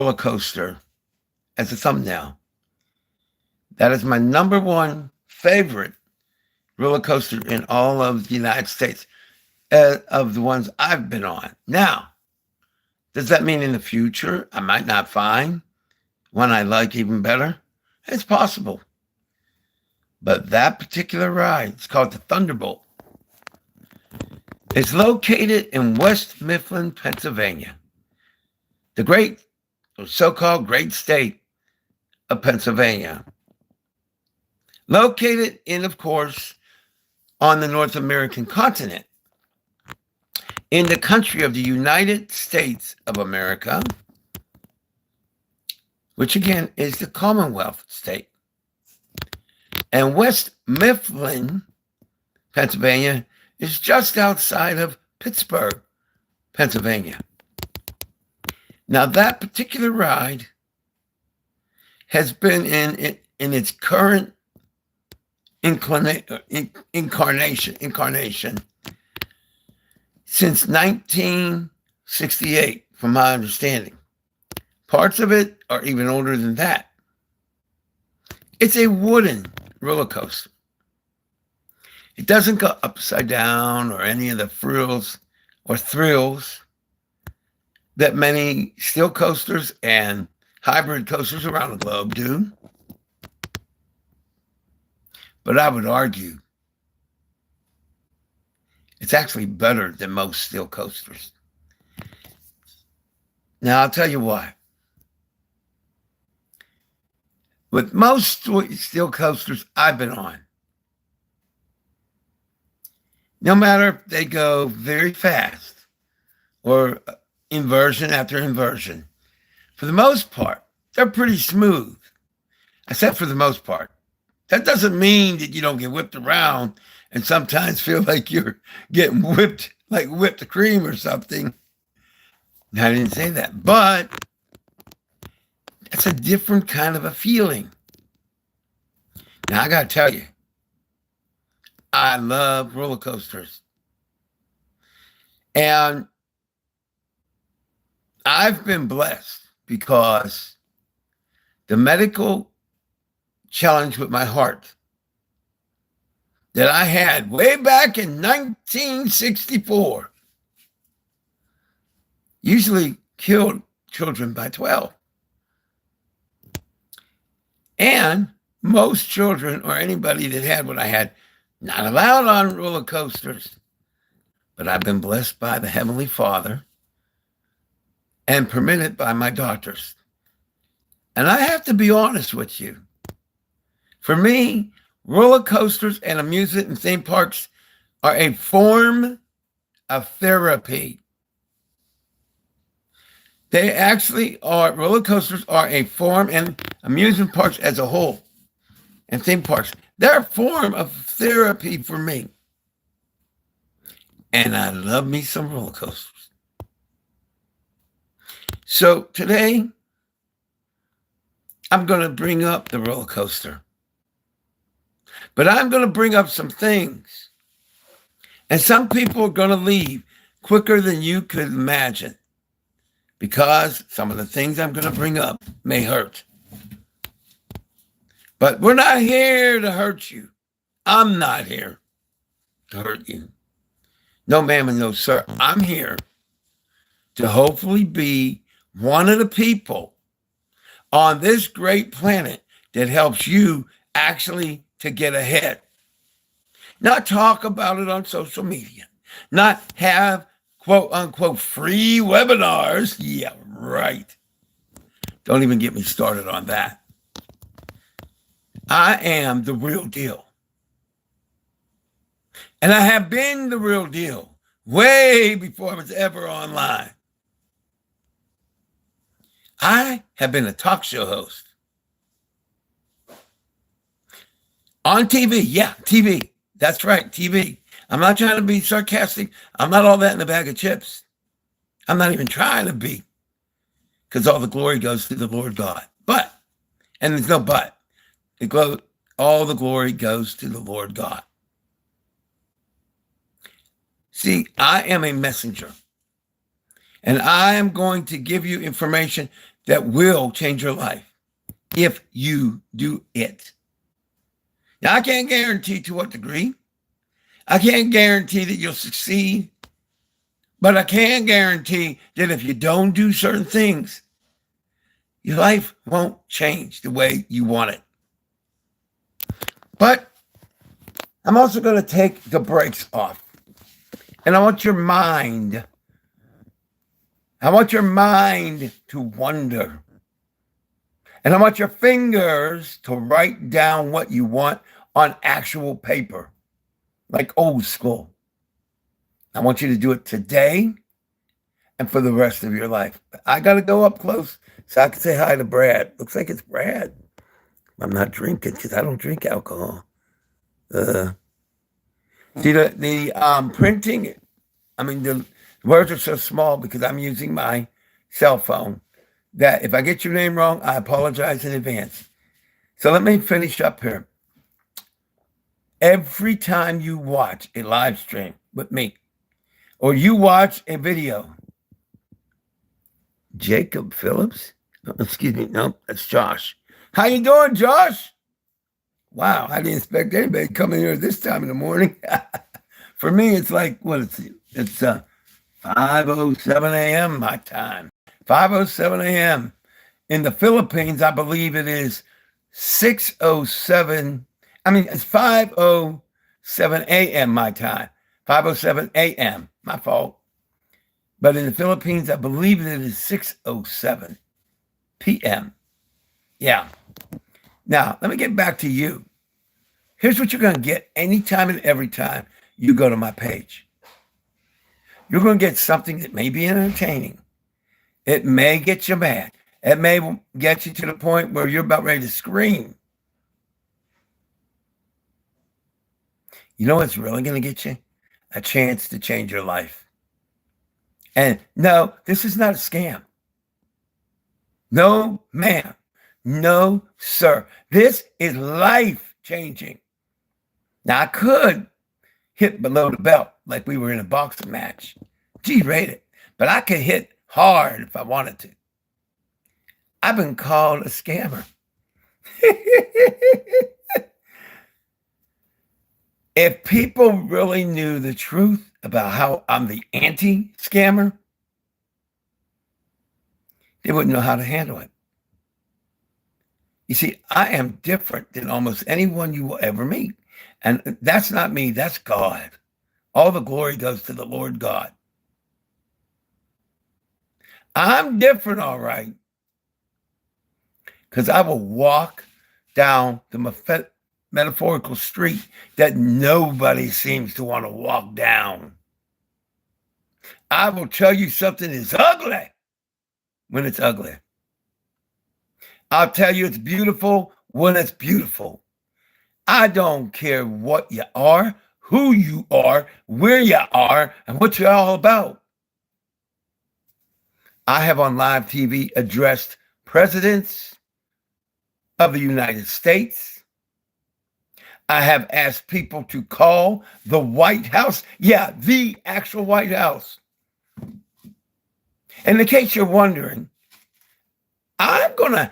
roller coaster as a thumbnail. That is my number one favorite roller coaster in all of the United States of the ones I've been on. Now, does that mean in the future I might not find one I like even better? It's possible. But that particular ride, it's called the Thunderbolt. It's located in West Mifflin, Pennsylvania, the great, or so-called great state of Pennsylvania. Located in, of course, on the North American continent, in the country of the United States of America, which again is the Commonwealth state. And West Mifflin, Pennsylvania, is just outside of Pittsburgh, Pennsylvania. Now, that particular ride has been in its current incarnation since 1968, from my understanding. Parts of it are even older than that. It's a wooden roller coaster. It doesn't go upside down or any of the frills or thrills that many steel coasters and hybrid coasters around the globe do. But I would argue it's actually better than most steel coasters. Now, I'll tell you why. With most steel coasters I've been on, no matter if they go very fast or inversion after inversion, for the most part, they're pretty smooth. I said for the most part. That doesn't mean that you don't get whipped around and sometimes feel like you're getting whipped, like whipped cream or something. I didn't say that, but it's a different kind of a feeling. Now, I got to tell you, I love roller coasters. And I've been blessed because the medical challenge with my heart that I had way back in 1964 usually killed children by 12. And most children or anybody that had what I had, not allowed on roller coasters. But I've been blessed by the Heavenly Father and permitted by my doctors. And I have to be honest with you. For me, roller coasters and amusement and theme parks are a form of therapy. They actually are, roller coasters are a form, and amusement parks as a whole, and theme parks, they're a form of therapy for me. And I love me some roller coasters. So today, I'm going to bring up the roller coaster. But I'm going to bring up some things. And some people are going to leave quicker than you could imagine, because some of the things I'm going to bring up may hurt. But we're not here to hurt you. I'm not here to hurt you. No, ma'am, and no, sir. I'm here to hopefully be one of the people on this great planet that helps you actually to get ahead. Not talk about it on social media. Not have quote unquote free webinars. Yeah, right. Don't even get me started on that. I am the real deal. And I have been the real deal way before I was ever online. I have been a talk show host. On TV, yeah, TV. That's right, TV. I'm not trying to be sarcastic. I'm not all that in a bag of chips. I'm not even trying to be, because all the glory goes to the Lord God. But, and there's no but, all the glory goes to the Lord God. See, I am a messenger, and I am going to give you information that will change your life if you do it. Now, I can't guarantee to what degree. I can't guarantee that you'll succeed, but I can guarantee that if you don't do certain things, your life won't change the way you want it. But I'm also going to take the brakes off. And I want your mind to wonder. And I want your fingers to write down what you want on actual paper, like old school. I want you to do it today and for the rest of your life. I got to go up close so I can say hi to Brad. Looks like it's Brad. I'm not drinking because I don't drink alcohol. See, the printing, I mean, the words are so small because I'm using my cell phone that if I get your name wrong, I apologize in advance. So let me finish up here. Every time you watch a live stream with me, or you watch a video, Jacob Phillips, excuse me, no, that's Josh. How you doing, Josh? Wow, I didn't expect anybody to come in here this time in the morning. For me, it's like, what is it? It's 5:07 a.m. my time. 5:07 a.m. In the Philippines, I believe it is 6:07. I mean, it's 5:07 a.m. my time. 5:07 a.m. My fault. But in the Philippines, I believe it is 6:07 p.m. Yeah. Now, let me get back to you. Here's what you're going to get anytime and every time you go to my page. You're going to get something that may be entertaining. It may get you mad. It may get you to the point where you're about ready to scream. You know what's really going to get you? A chance to change your life. And no, this is not a scam. No, ma'am. No, sir. This is life-changing. Now, I could hit below the belt like we were in a boxing match. G-rated. But I could hit hard if I wanted to. I've been called a scammer. If people really knew the truth about how I'm the anti-scammer, they wouldn't know how to handle it. You see, I am different than almost anyone you will ever meet. And that's not me, that's God. All the glory goes to the Lord God. I'm different, all right, because I will walk down the metaphorical street that nobody seems to want to walk down. I will tell you something is ugly when it's ugly. I'll tell you it's beautiful when it's beautiful. I don't care what you are, who you are, where you are, and what you're all about. I have on live TV addressed presidents of the United States. I have asked people to call the White House. Yeah, the actual White House. And in case you're wondering, I'm going to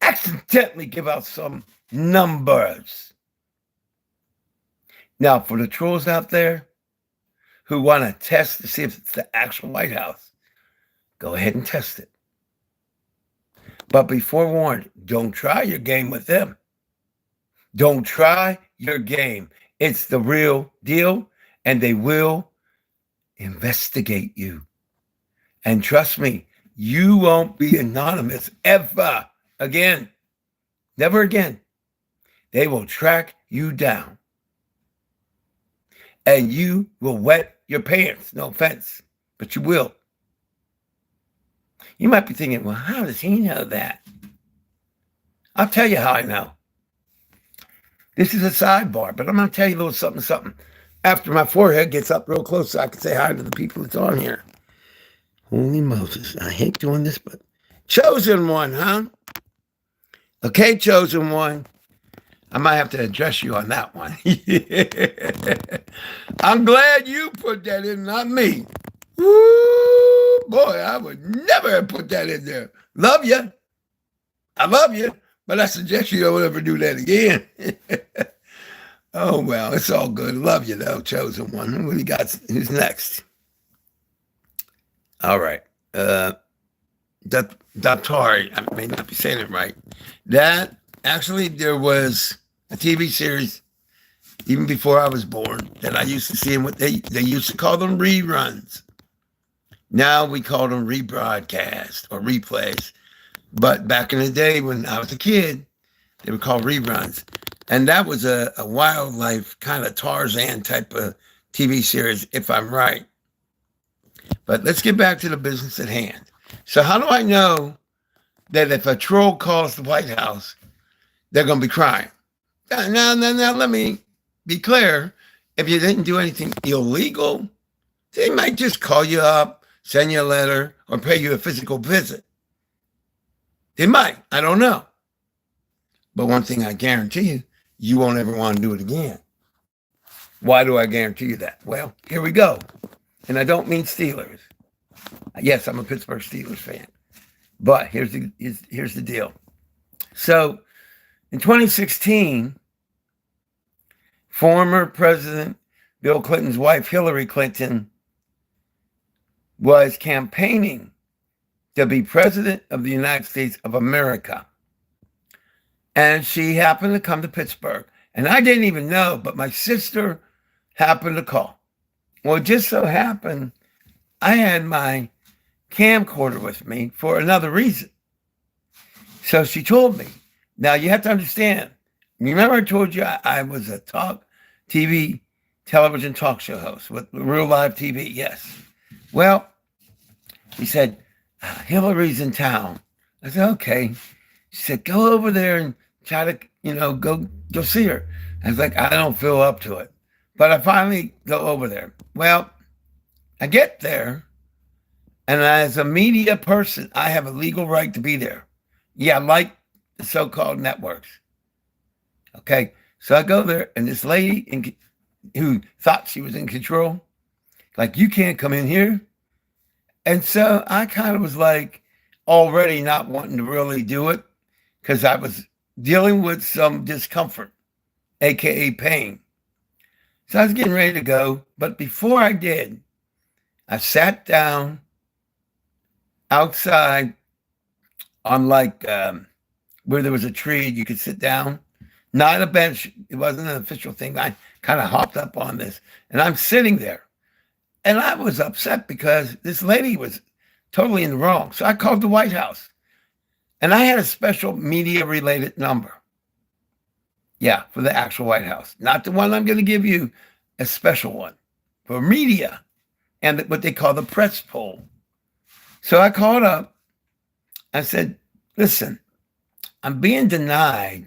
accidentally give out some numbers. Now, for the trolls out there who want to test to see if it's the actual White House, go ahead and test it. But be forewarned, don't try your game with them. Don't try your game. It's the real deal, and they will investigate you. And trust me, you won't be anonymous ever again. Never again. They will track you down. And you will wet your pants. No offense, but you will. You might be thinking, well, how does he know that? I'll tell you how I know. This is a sidebar, but I'm going to tell you a little something after my forehead gets up real close so I can say hi to the people that's on here. Holy Moses. I hate doing this, but chosen one, huh? Okay, chosen one. I might have to address you on that one. I'm glad you put that in, not me. Woo, boy, I would never have put that in there. Love you. I love you, but I suggest you don't ever do that again. Oh, well, it's all good. Love you, though, chosen one. What do you got? Who's next? All right. Daktari, I may not be saying it right. That, actually, there was a TV series even before I was born that I used to see in what they used to call them reruns. Now we call them rebroadcast or replays. But back in the day when I was a kid, they were called reruns. And that was a wildlife kind of Tarzan type of TV series, if I'm right. But let's get back to the business at hand. So how do I know that if a troll calls the White House, they're going to be crying? Now, let me be clear. If you didn't do anything illegal, they might just call you up, send you a letter, or pay you a physical visit. They might. I don't know. But one thing I guarantee you, you won't ever want to do it again. Why do I guarantee you that? Well, here we go. And I don't mean Steelers. Yes, I'm a Pittsburgh Steelers fan. But here's the deal. So in 2016, former President Bill Clinton's wife, Hillary Clinton, was campaigning to be president of the United States of America. And she happened to come to Pittsburgh. And I didn't even know, but my sister happened to call. Well, it just so happened I had my camcorder with me for another reason. So she told me. Now, you have to understand. Remember I told you I was a television talk show host with real live TV? Yes. Well, he said, Hillary's in town. I said, okay. She said, go over there and try to, go see her. I was like, I don't feel up to it. But I finally go over there. Well, I get there, and as a media person, I have a legal right to be there. Yeah, like the so-called networks. Okay, so I go there, and this lady who thought she was in control, like, you can't come in here. And so I kind of was like already not wanting to really do it because I was dealing with some discomfort, aka pain. So I was getting ready to go. But before I did, I sat down outside on where there was a tree you could sit down. Not a bench. It wasn't an official thing. I kind of hopped up on this. And I'm sitting there. And I was upset because this lady was totally in the wrong. So I called the White House. And I had a special media-related number. Yeah, for the actual White House. Not the one I'm going to give you, a special one. For media. And what they call the press poll. So I called up. I said, listen, I'm being denied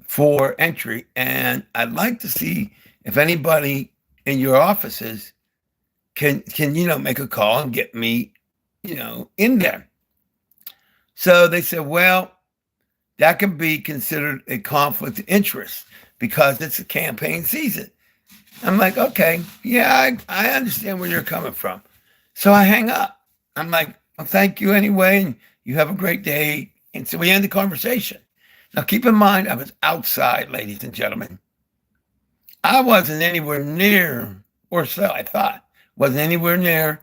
for entry. And I'd like to see if anybody in your offices can make a call and get me, in there. So they said, well, that can be considered a conflict of interest because it's a campaign season. I'm like, okay, yeah, I understand where you're coming from. So I hang up. I'm like, well, thank you anyway, and you have a great day. And so we end the conversation. Now, keep in mind, I was outside, ladies and gentlemen. I wasn't anywhere near, or so I thought, wasn't anywhere near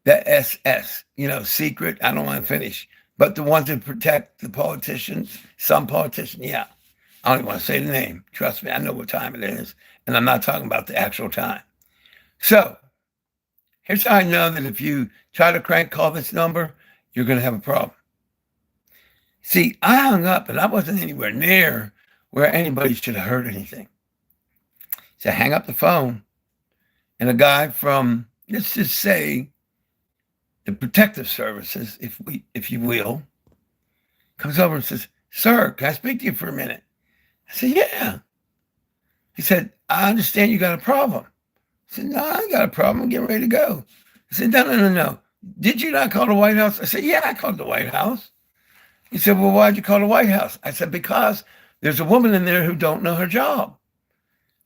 the SS, secret. I don't want to finish. But the ones that protect the politicians, some politicians, yeah. I don't even want to say the name. Trust me, I know what time it is. And I'm not talking about the actual time. So here's how I know that if you try to crank call this number, you're going to have a problem. See, I hung up and I wasn't anywhere near where anybody should have heard anything. So I hang up the phone and a guy from, let's just say, the protective services, if you will, comes over and says, sir, can I speak to you for a minute? I said, yeah. He said, I understand you got a problem. I said, no, I ain't got a problem. I'm getting ready to go. I said, no. Did you not call the White House? I said, yeah, I called the White House. He said, well, why'd you call the White House? I said, because there's a woman in there who don't know her job.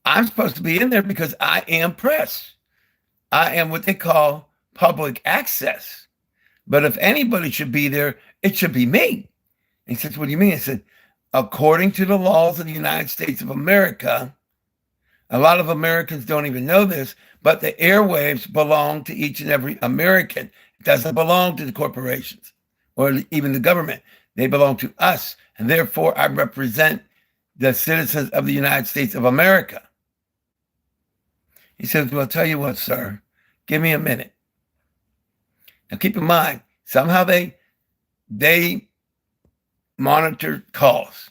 I'm supposed to be in there because I am press. I am what they call public access. But if anybody should be there, it should be me. And he says, what do you mean? I said, according to the laws of the United States of America, a lot of Americans don't even know this, but the airwaves belong to each and every American. It doesn't belong to the corporations or even the government. They belong to us. And therefore, I represent the citizens of the United States of America. He says, well, I'll tell you what, sir, give me a minute. Now, keep in mind, somehow they monitored calls.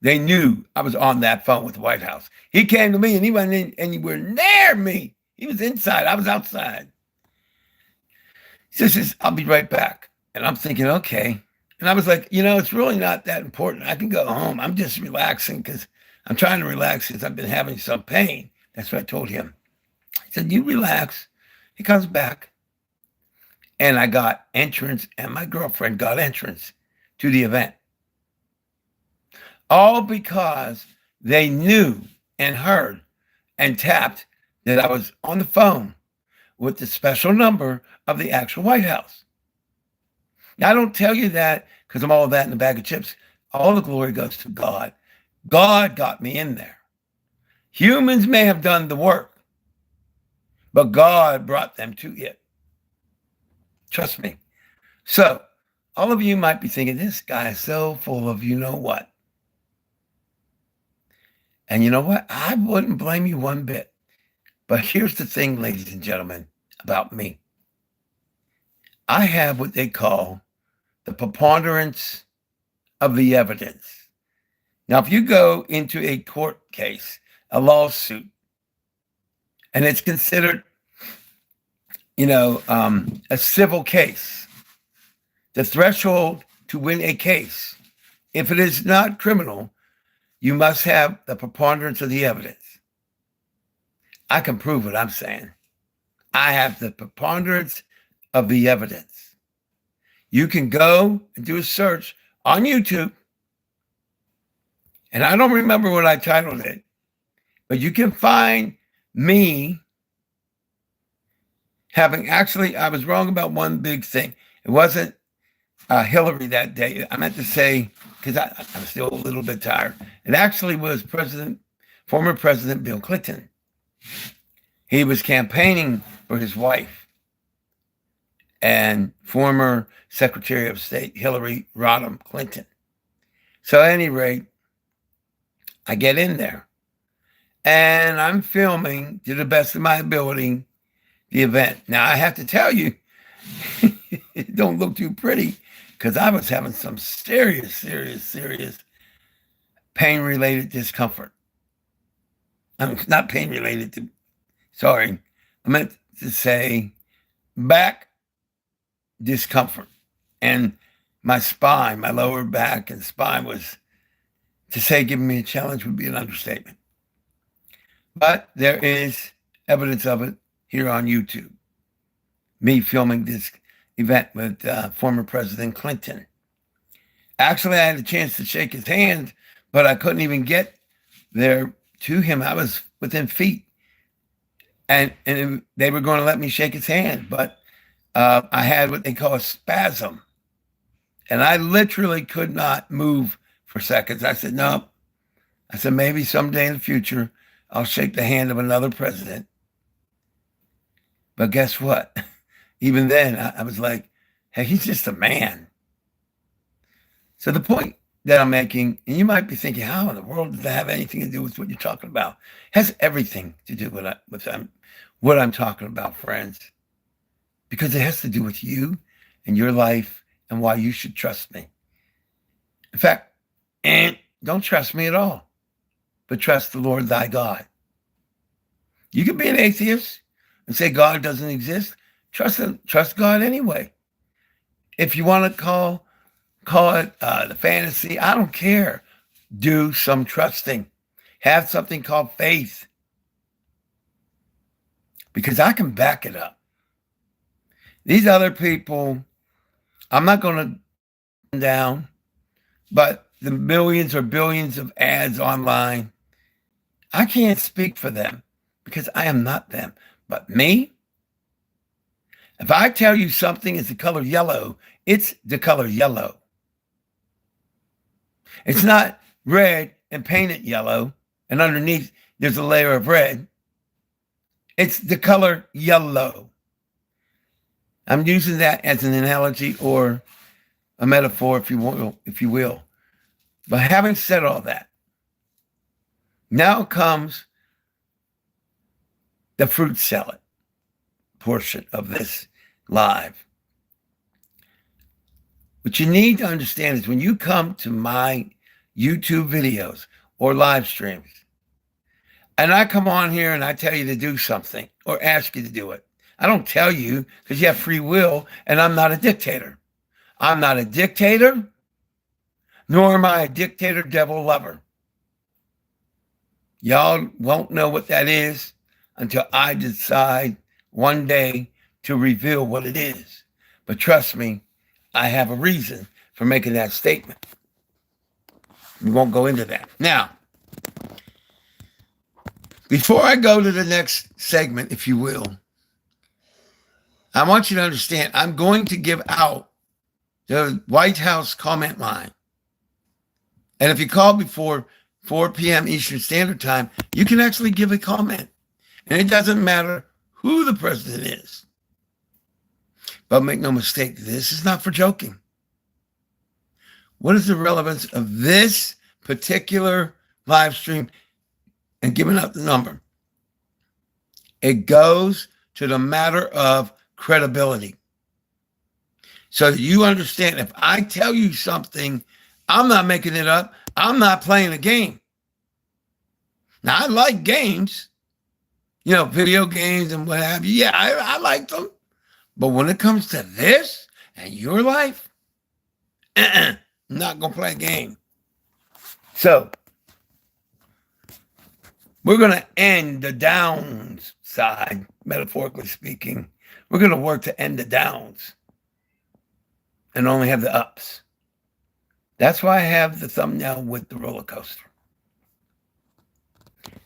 They knew I was on that phone with the White House. He came to me, and he wasn't anywhere near me. He was inside. I was outside. He says, I'll be right back. And I'm thinking, okay. And I was like, it's really not that important. I can go home. I'm just relaxing because I'm trying to relax because I've been having some pain. That's what I told him. He said, you relax. He comes back. And I got entrance, and my girlfriend got entrance to the event. All because they knew and heard and tapped that I was on the phone with the special number of the actual White House. Now, I don't tell you that because I'm all of that in a bag of chips. All the glory goes to God. God got me in there. Humans may have done the work, but God brought them to it. Trust me. So, all of you might be thinking, this guy is so full of you know what. And you know what? I wouldn't blame you one bit. But here's the thing, ladies and gentlemen, about me. I have what they call the preponderance of the evidence. Now, if you go into a court case, a lawsuit, and it's considered, a civil case, the threshold to win a case, if it is not criminal, you must have the preponderance of the evidence. I can prove what I'm saying. I have the preponderance of the evidence. You can go and do a search on YouTube, and I don't remember what I titled it, but you can find me I was wrong about one big thing. It wasn't Hillary that day. I meant to say, because I'm still a little bit tired. It actually was former President Bill Clinton. He was campaigning for his wife and former Secretary of State Hillary Rodham Clinton. So at any rate, I get in there and I'm filming to the best of my ability the event. Now I have to tell you, it don't look too pretty because I was having some serious pain-related discomfort. Not pain-related I meant to say back discomfort. And my spine, my lower back and spine to say giving me a challenge would be an understatement. But there is evidence of it here on YouTube. Me filming this event with former President Clinton. Actually, I had a chance to shake his hand, but I couldn't even get there to him. I was within feet. And they were going to let me shake his hand, but I had what they call a spasm. And I literally could not move for seconds. I said, no. I said, maybe someday in the future, I'll shake the hand of another president. But guess what? Even then, I was like, hey, he's just a man. So the point that I'm making, and you might be thinking, how in the world does that have anything to do with what you're talking about? It has everything to do with what I'm talking about, friends. Because it has to do with you and your life and why you should trust me. In fact, and don't trust me at all, but trust the Lord thy God. You can be an atheist and say God doesn't exist. Trust God anyway. If you want to call it the fantasy, I don't care. Do some trusting. Have something called faith. Because I can back it up. These other people, I'm not going to down, but the millions or billions of ads online, I can't speak for them because I am not them. But me, If I tell you something is the color yellow, it's the color yellow. It's not red and painted yellow, and underneath there's a layer of red. It's the color yellow. I'm using that as an analogy or a metaphor, if you will. But having said all that, now comes the fruit salad portion of this live. What you need to understand is when you come to my YouTube videos or live streams, and I come on here and I tell you to do something or ask you to do it, I don't tell you because you have free will, and I'm not a dictator. I'm not a dictator, nor am I a dictator devil lover. Y'all won't know what that is until I decide one day to reveal what it is. But trust me, I have a reason for making that statement. We won't go into that. Now, before I go to the next segment, if you will, I want you to understand I'm going to give out the White House comment line. And if you call before 4 p.m. Eastern Standard Time, you can actually give a comment. And it doesn't matter who the president is. But make no mistake, this is not for joking. What is the relevance of this particular live stream and giving out the number? It goes to the matter of credibility. So that you understand, if I tell you something, I'm not making it up. I'm not playing a game. Now, I like games, video games and what have you. Yeah, I like them. But when it comes to this and your life, I'm not going to play a game. So, we're going to end the downs side, metaphorically speaking. We're going to work to end the downs and only have the ups. That's why I have the thumbnail with the roller coaster.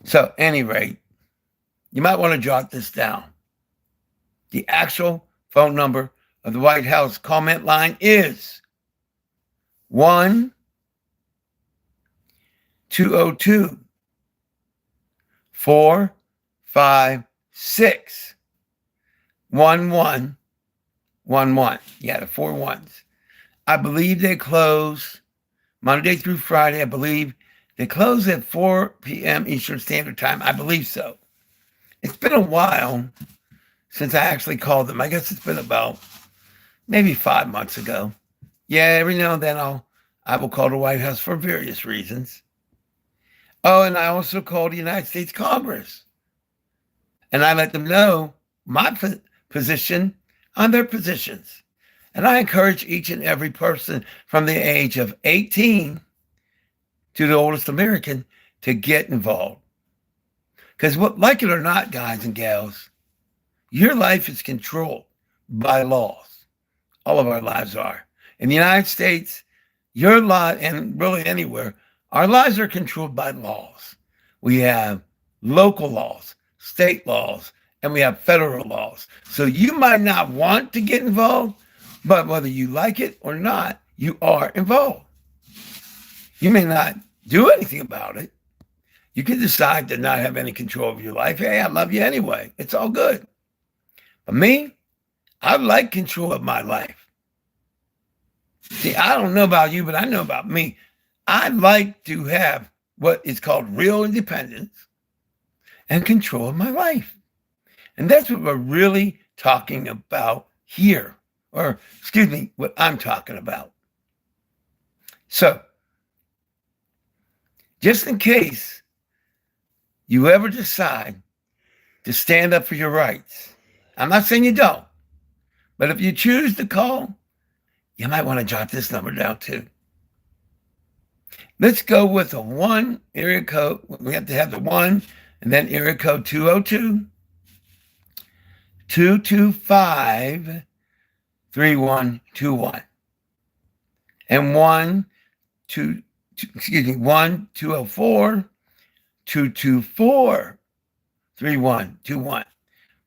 So, at any rate, you might want to jot this down. The actual phone number of the White House comment line is 1-202-456-1111. Yeah, the 4 ones. I believe they close Monday through Friday. I believe they close at 4 p.m. Eastern Standard Time. I believe so. It's been a while since I actually called them. I guess it's been about maybe 5 months ago. Yeah, every now and then I will call the White House for various reasons. Oh, and I also call the United States Congress. And I let them know my position on their positions. And I encourage each and every person from the age of 18 to the oldest American to get involved. Because like it or not, guys and gals, your life is controlled by laws. All of our lives are. In the United States, your life, and really anywhere, our lives are controlled by laws. We have local laws, state laws, and we have federal laws. So you might not want to get involved, but whether you like it or not, you are involved. You may not do anything about it. You can decide to not have any control of your life. Hey, I love you anyway. It's all good. But me, I like control of my life. See, I don't know about you, but I know about me. I like to have what is called real independence and control of my life. And that's what we're really talking about here. Or, excuse me, what I'm talking about. So, just in case you ever decide to stand up for your rights, I'm not saying you don't, but if you choose to call, you might want to jot this number down too. Let's go with a 1 area code. We have to have the 1 and then area code 202-225-3121 and 1-204-224-3121.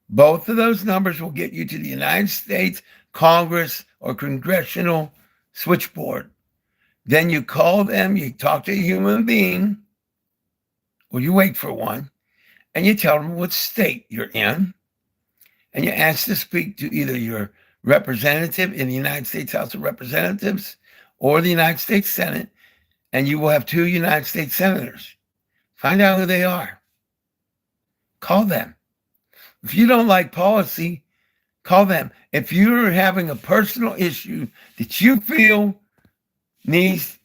Both of those numbers will get you to the United States Congress or Congressional switchboard. Then you call them, you talk to a human being, or you wait for one, and you tell them what state you're in, and you ask to speak to either your representative in the United States House of Representatives or the United States Senate, and you will have 2 United States senators. Find out who they are. Call them. If you don't like policy, call them. If you're having a personal issue that you feel needs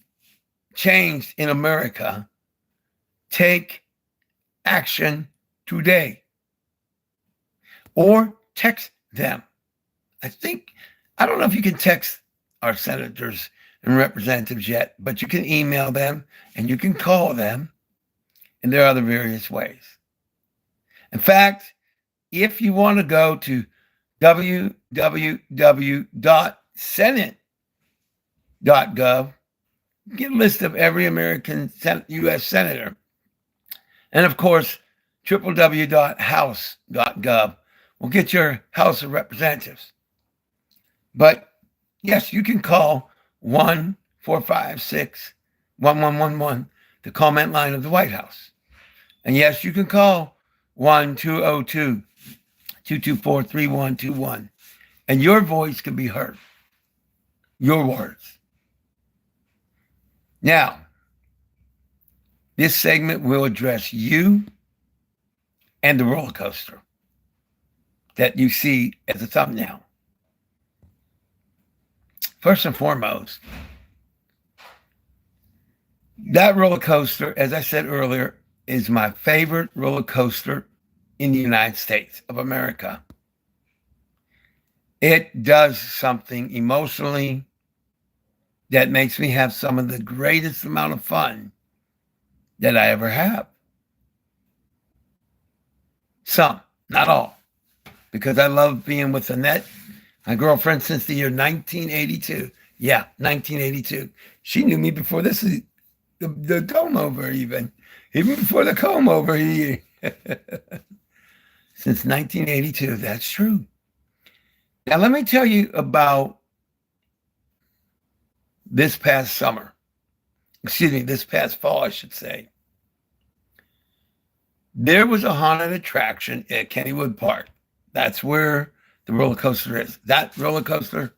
changed in America, take action today. Or text them. I don't know if you can text our senators and representatives yet, but you can email them and you can call them, and there are other various ways. In fact, if you want to go to www.senate.gov, get a list of every American U.S. senator. And of course, www.house.gov will get your House of Representatives. But yes, you can call 1-456-1111, the comment line of the White House. And yes, you can call 1-202-224-3121, and your voice can be heard. Your words. Now, this segment will address you and the roller coaster that you see as a thumbnail. First and foremost, that roller coaster, as I said earlier, is my favorite roller coaster in the United States of America. It does something emotionally that makes me have some of the greatest amount of fun that I ever have. Some, not all, because I love being with Annette, my girlfriend, since the year 1982. Yeah, 1982. She knew me before this is the comb over, even before the comb over. Since 1982, that's true. Now, let me tell you about this past summer. This past fall, I should say. There was a haunted attraction at Kennywood Park. That's where the roller coaster is. That roller coaster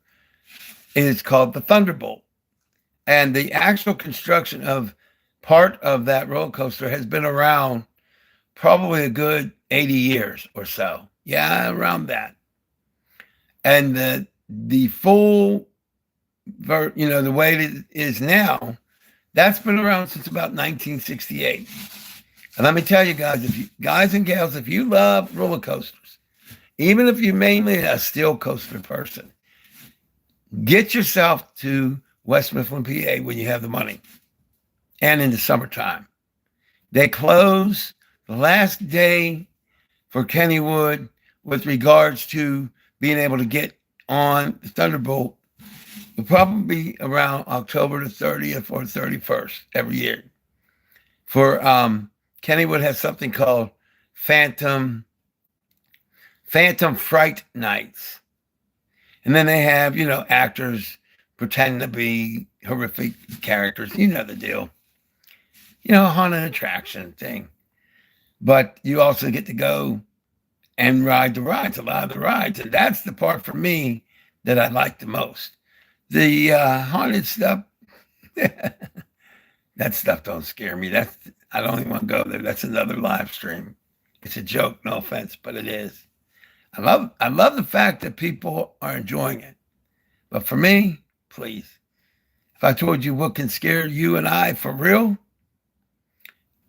is called the Thunderbolt. And the actual construction of part of that roller coaster has been around probably a good 80 years or so. Yeah, around that. And the full, the way it is now, that's been around since about 1968. And let me tell you guys and gals, if you love roller coasters, even if you're mainly a steel coaster person, get yourself to West Mifflin, PA when you have the money, and in the summertime. They close the last day for Kennywood with regards to being able to get on the Thunderbolt. Will probably be around October the 30th or 31st every year. For Kennywood has something called Phantom Fright Nights. And then they have, actors pretend to be horrific characters. You know the deal. A haunted attraction thing. But you also get to go and ride the rides, a lot of the rides. And that's the part for me that I like the most. The haunted stuff, that stuff don't scare me. I don't even want to go there. That's another live stream. It's a joke, no offense, but it is. I love the fact that people are enjoying it. But for me, please, if I told you what can scare you and I for real,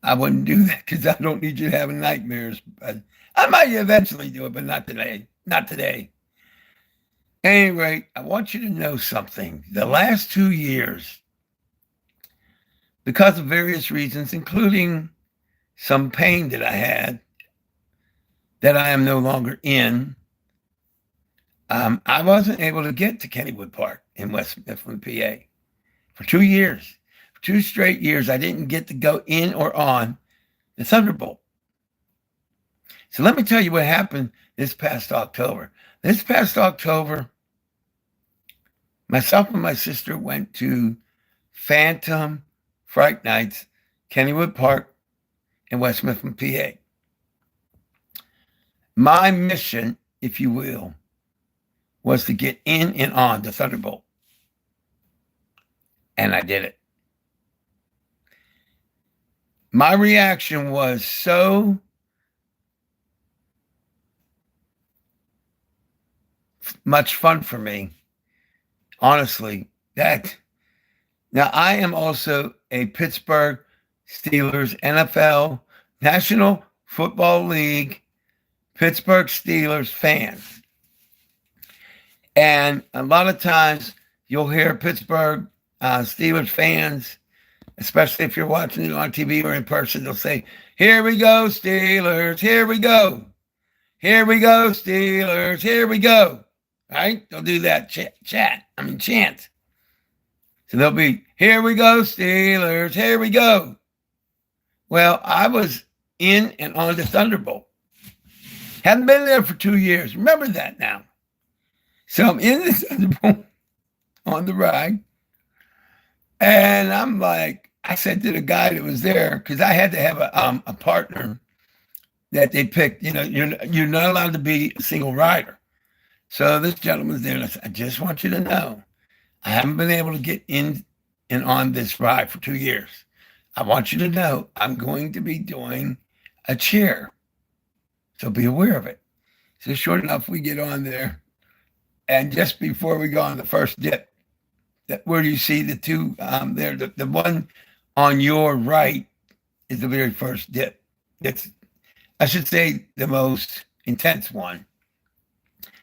I wouldn't do that, because I don't need you having nightmares. But I might eventually do it, but not today. Not today. At any rate, I want you to know something. The last 2 years, because of various reasons, including some pain that I had, that I am no longer in, I wasn't able to get to Kennywood Park in West Mifflin, PA. For 2 years. For 2 straight years, I didn't get to go in or on the Thunderbolt. So let me tell you what happened this past October. This past October, myself and my sister went to Phantom Fright Nights, Kennywood Park in West Mifflin, PA. My mission, if you will, was to get in and on the Thunderbolt. And I did it. My reaction was so much fun for me, honestly, that now I am also a Pittsburgh Steelers NFL National Football League Pittsburgh Steelers fan. And a lot of times you'll hear Pittsburgh Steelers fans, especially if you're watching it on TV or in person, they'll say, "Here we go, Steelers, here we go. Here we go, Steelers, here we go." Right? They'll do that chant. So they'll be, "Here we go, Steelers, here we go." Well, I was in and on the Thunderbolt. Hadn't been there for 2 years. Remember that now. So I'm in the Thunderbolt on the ride. And I'm like, I said to the guy that was there, because I had to have a partner that they picked. You know, you're not allowed to be a single rider. So this gentleman's there, and I said, "I just want you to know, I haven't been able to get in and on this ride for 2 years. I want you to know I'm going to be doing a chair. So be aware of it." So sure enough, we get on there. And just before we go on the first dip, where you see the two there, the one on your right is the very first dip. It's, I should say, the most intense one.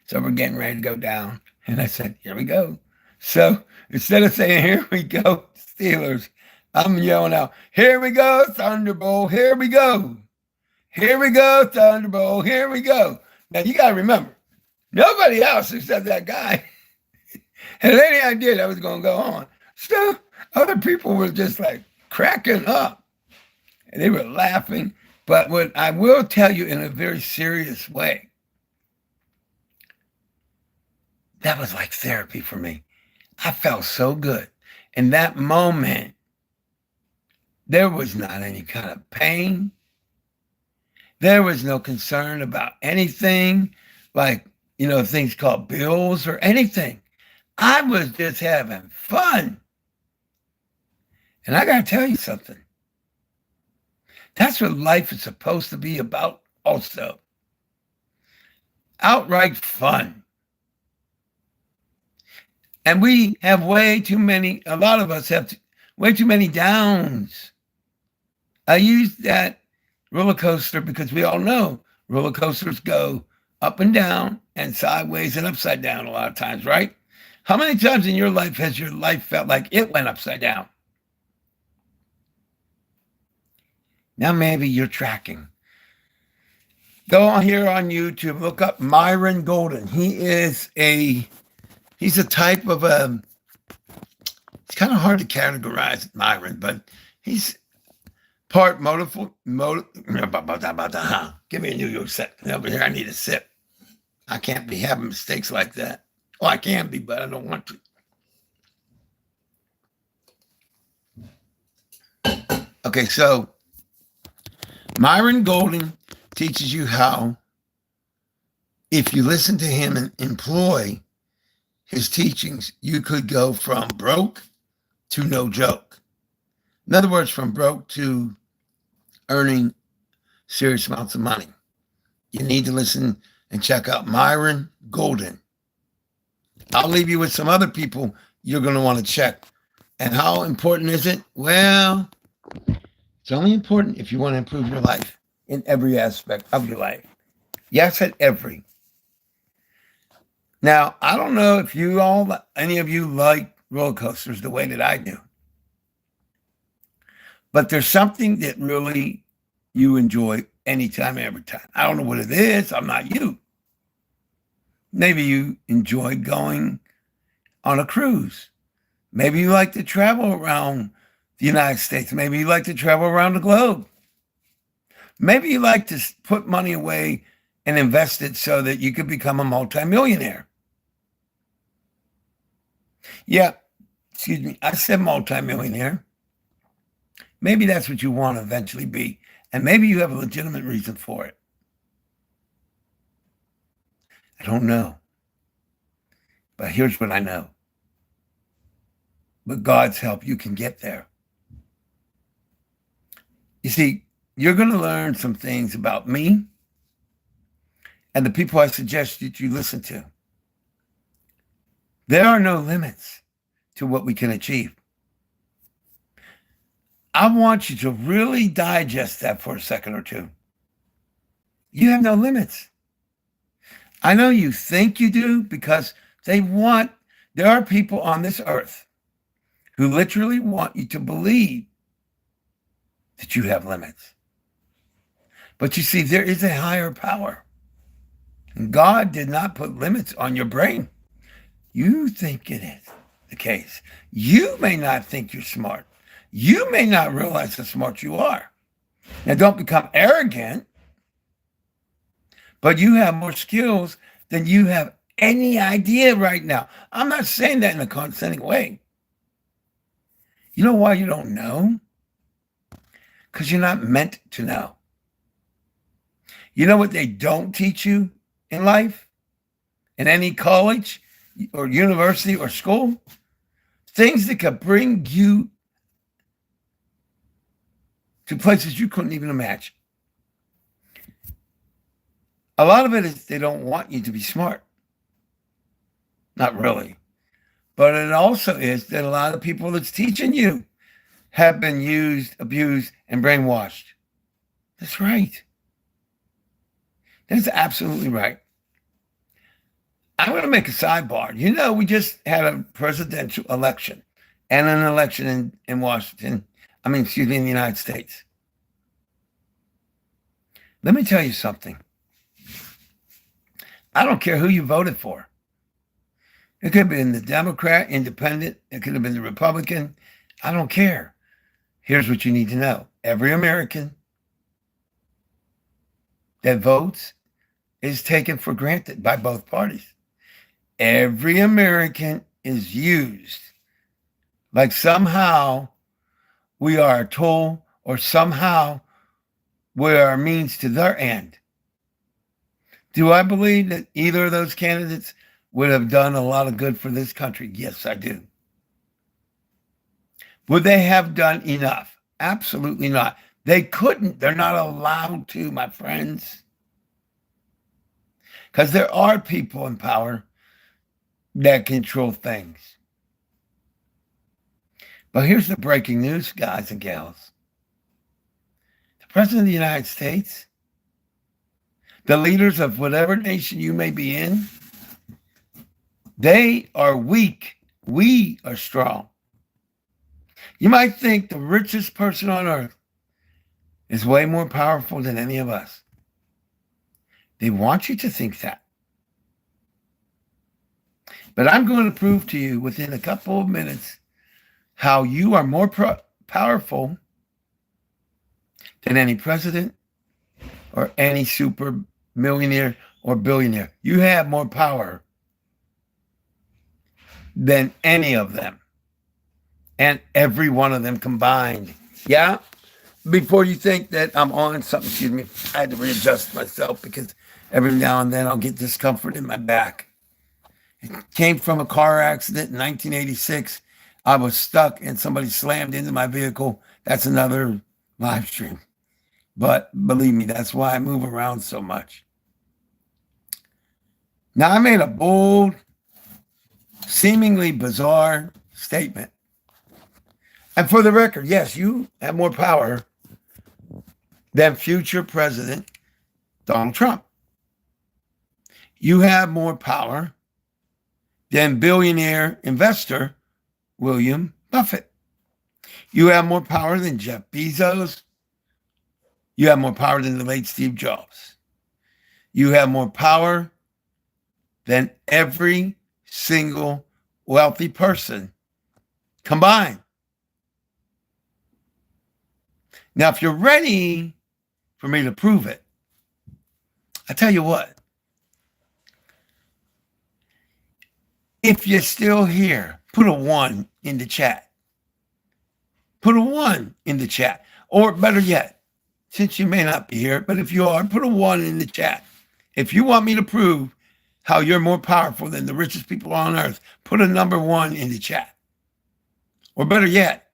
So we're getting ready to go down. And I said, "Here we go." So instead of saying, "Here we go, Steelers," I'm yelling out, "Here we go, Thunderbolt, here we go. Here we go, Thunderbolt, here we go." Now you got to remember, nobody else except that guy had any idea that was going to go on. So other people were just like cracking up and they were laughing. But what I will tell you in a very serious way, that was like therapy for me. I felt so good. In that moment, there was not any kind of pain. There was no concern about anything like, things called bills or anything. I was just having fun. And I got to tell you something. That's what life is supposed to be about also. Outright fun. And we have a lot of us have way too many downs. I use that roller coaster because we all know roller coasters go up and down and sideways and upside down a lot of times, right? How many times in your life has your life felt like it went upside down? Now maybe you're tracking. Go on here on YouTube, look up Myron Golden. He's a type of it's kind of hard to categorize Myron, but he's part give me a New York set over here. I need a sip. I can't be having mistakes like that. Well, I can be, but I don't want to. Okay, so Myron Golden teaches you how, if you listen to him and employ his teachings, you could go from broke to no joke. In other words, from broke to earning serious amounts of money. You need to listen and check out Myron Golden. I'll leave you with some other people you're going to want to check. And how important is it? Well, it's only important if you want to improve your life in every aspect of your life. Yes, at every. Now, I don't know if any of you like roller coasters the way that I do. But there's something that really you enjoy anytime, every time. I don't know what it is. I'm not you. Maybe you enjoy going on a cruise. Maybe you like to travel around the United States. Maybe you like to travel around the globe. Maybe you like to put money away and invest it so that you could become a multimillionaire. Yeah, excuse me, I said multimillionaire. Maybe that's what you want to eventually be. And maybe you have a legitimate reason for it. I don't know. But here's what I know. With God's help, you can get there. You see, you're going to learn some things about me and the people I suggest that you listen to. There are no limits to what we can achieve. I want you to really digest that for a second or two. You have no limits. I know you think you do because there are people on this earth who literally want you to believe that you have limits. But you see, there is a higher power. And God did not put limits on your brain. You think it is the case. You may not think you're smart. You may not realize how smart you are. Now, don't become arrogant, but you have more skills than you have any idea right now. I'm not saying that in a condescending way. You know why you don't know? Because you're not meant to know. You know what they don't teach you in life, in any college or university or school? Things that could bring you to places you couldn't even imagine. A lot of it is they don't want you to be smart. Not really. But it also is that a lot of people that's teaching you have been used, abused, and brainwashed. That's right. That's absolutely right. I'm going to make a sidebar. You know, we just had a presidential election and an election in Washington. In the United States. Let me tell you something. I don't care who you voted for. It could have been the Democrat, Independent. It could have been the Republican. I don't care. Here's what you need to know. Every American that votes is taken for granted by both parties. Every American is used like somehow we are a tool or somehow we are a means to their end. Do I believe that either of those candidates would have done a lot of good for this country? Yes, I do. Would they have done enough? Absolutely not. They couldn't. They're not allowed to, my friends. Because there are people in power that control things. But here's the breaking news, guys and gals. The President of the United States, the leaders of whatever nation you may be in, they are weak. We are strong. You might think the richest person on earth is way more powerful than any of us. They want you to think that. But I'm going to prove to you within a couple of minutes how you are more powerful than any president or any super millionaire or billionaire. You have more power than any of them and every one of them combined. Yeah? Before you think that I'm on something, excuse me, I had to readjust myself because every now and then I'll get discomfort in my back. It came from a car accident in 1986. I was stuck and somebody slammed into my vehicle. That's another live stream. But believe me, that's why I move around so much. Now, I made a bold, seemingly bizarre statement. And for the record, yes, you have more power than future President Donald Trump. You have more power than billionaire investor William Buffett. You have more power than Jeff Bezos. You have more power than the late Steve Jobs. You have more power than every single wealthy person combined. Now, if you're ready for me to prove it. I tell you what, if you're still here, put a 1 in the chat. Put a 1 in the chat. Or better yet, since you may not be here, but if you are, put a 1 in the chat. If you want me to prove how you're more powerful than the richest people on earth, put a number 1 in the chat. Or better yet,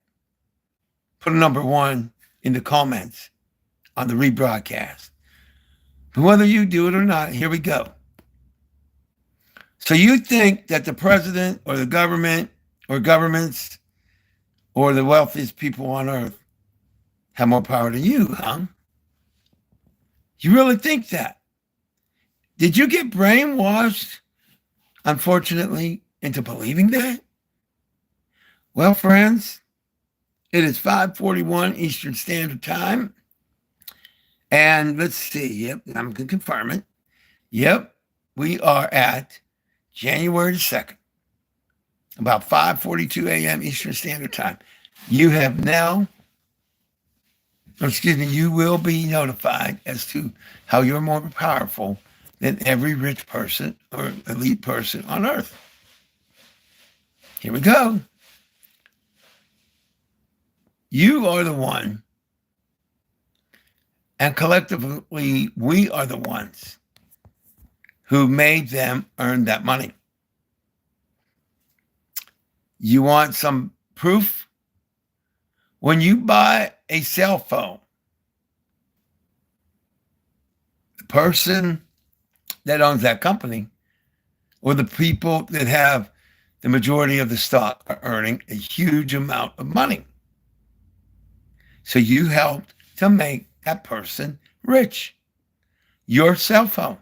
put a number 1 in the comments on the rebroadcast. But whether you do it or not, here we go. So you think that the president or the government or governments or the wealthiest people on earth have more power than you, huh? You really think that? Did you get brainwashed, unfortunately, into believing that? Well, friends, it is 5:41 Eastern Standard Time. And let's see. Yep, I'm going to confirm it. Yep, we are at January 2nd, about 5:42 a.m. Eastern Standard Time. You have now, you will be notified as to how you're more powerful than every rich person or elite person on earth. Here we go. You are the one, and collectively, we are the ones who made them earn that money. You want some proof? When you buy a cell phone, the person that owns that company or the people that have the majority of the stock are earning a huge amount of money. So you helped to make that person rich. Your cell phone.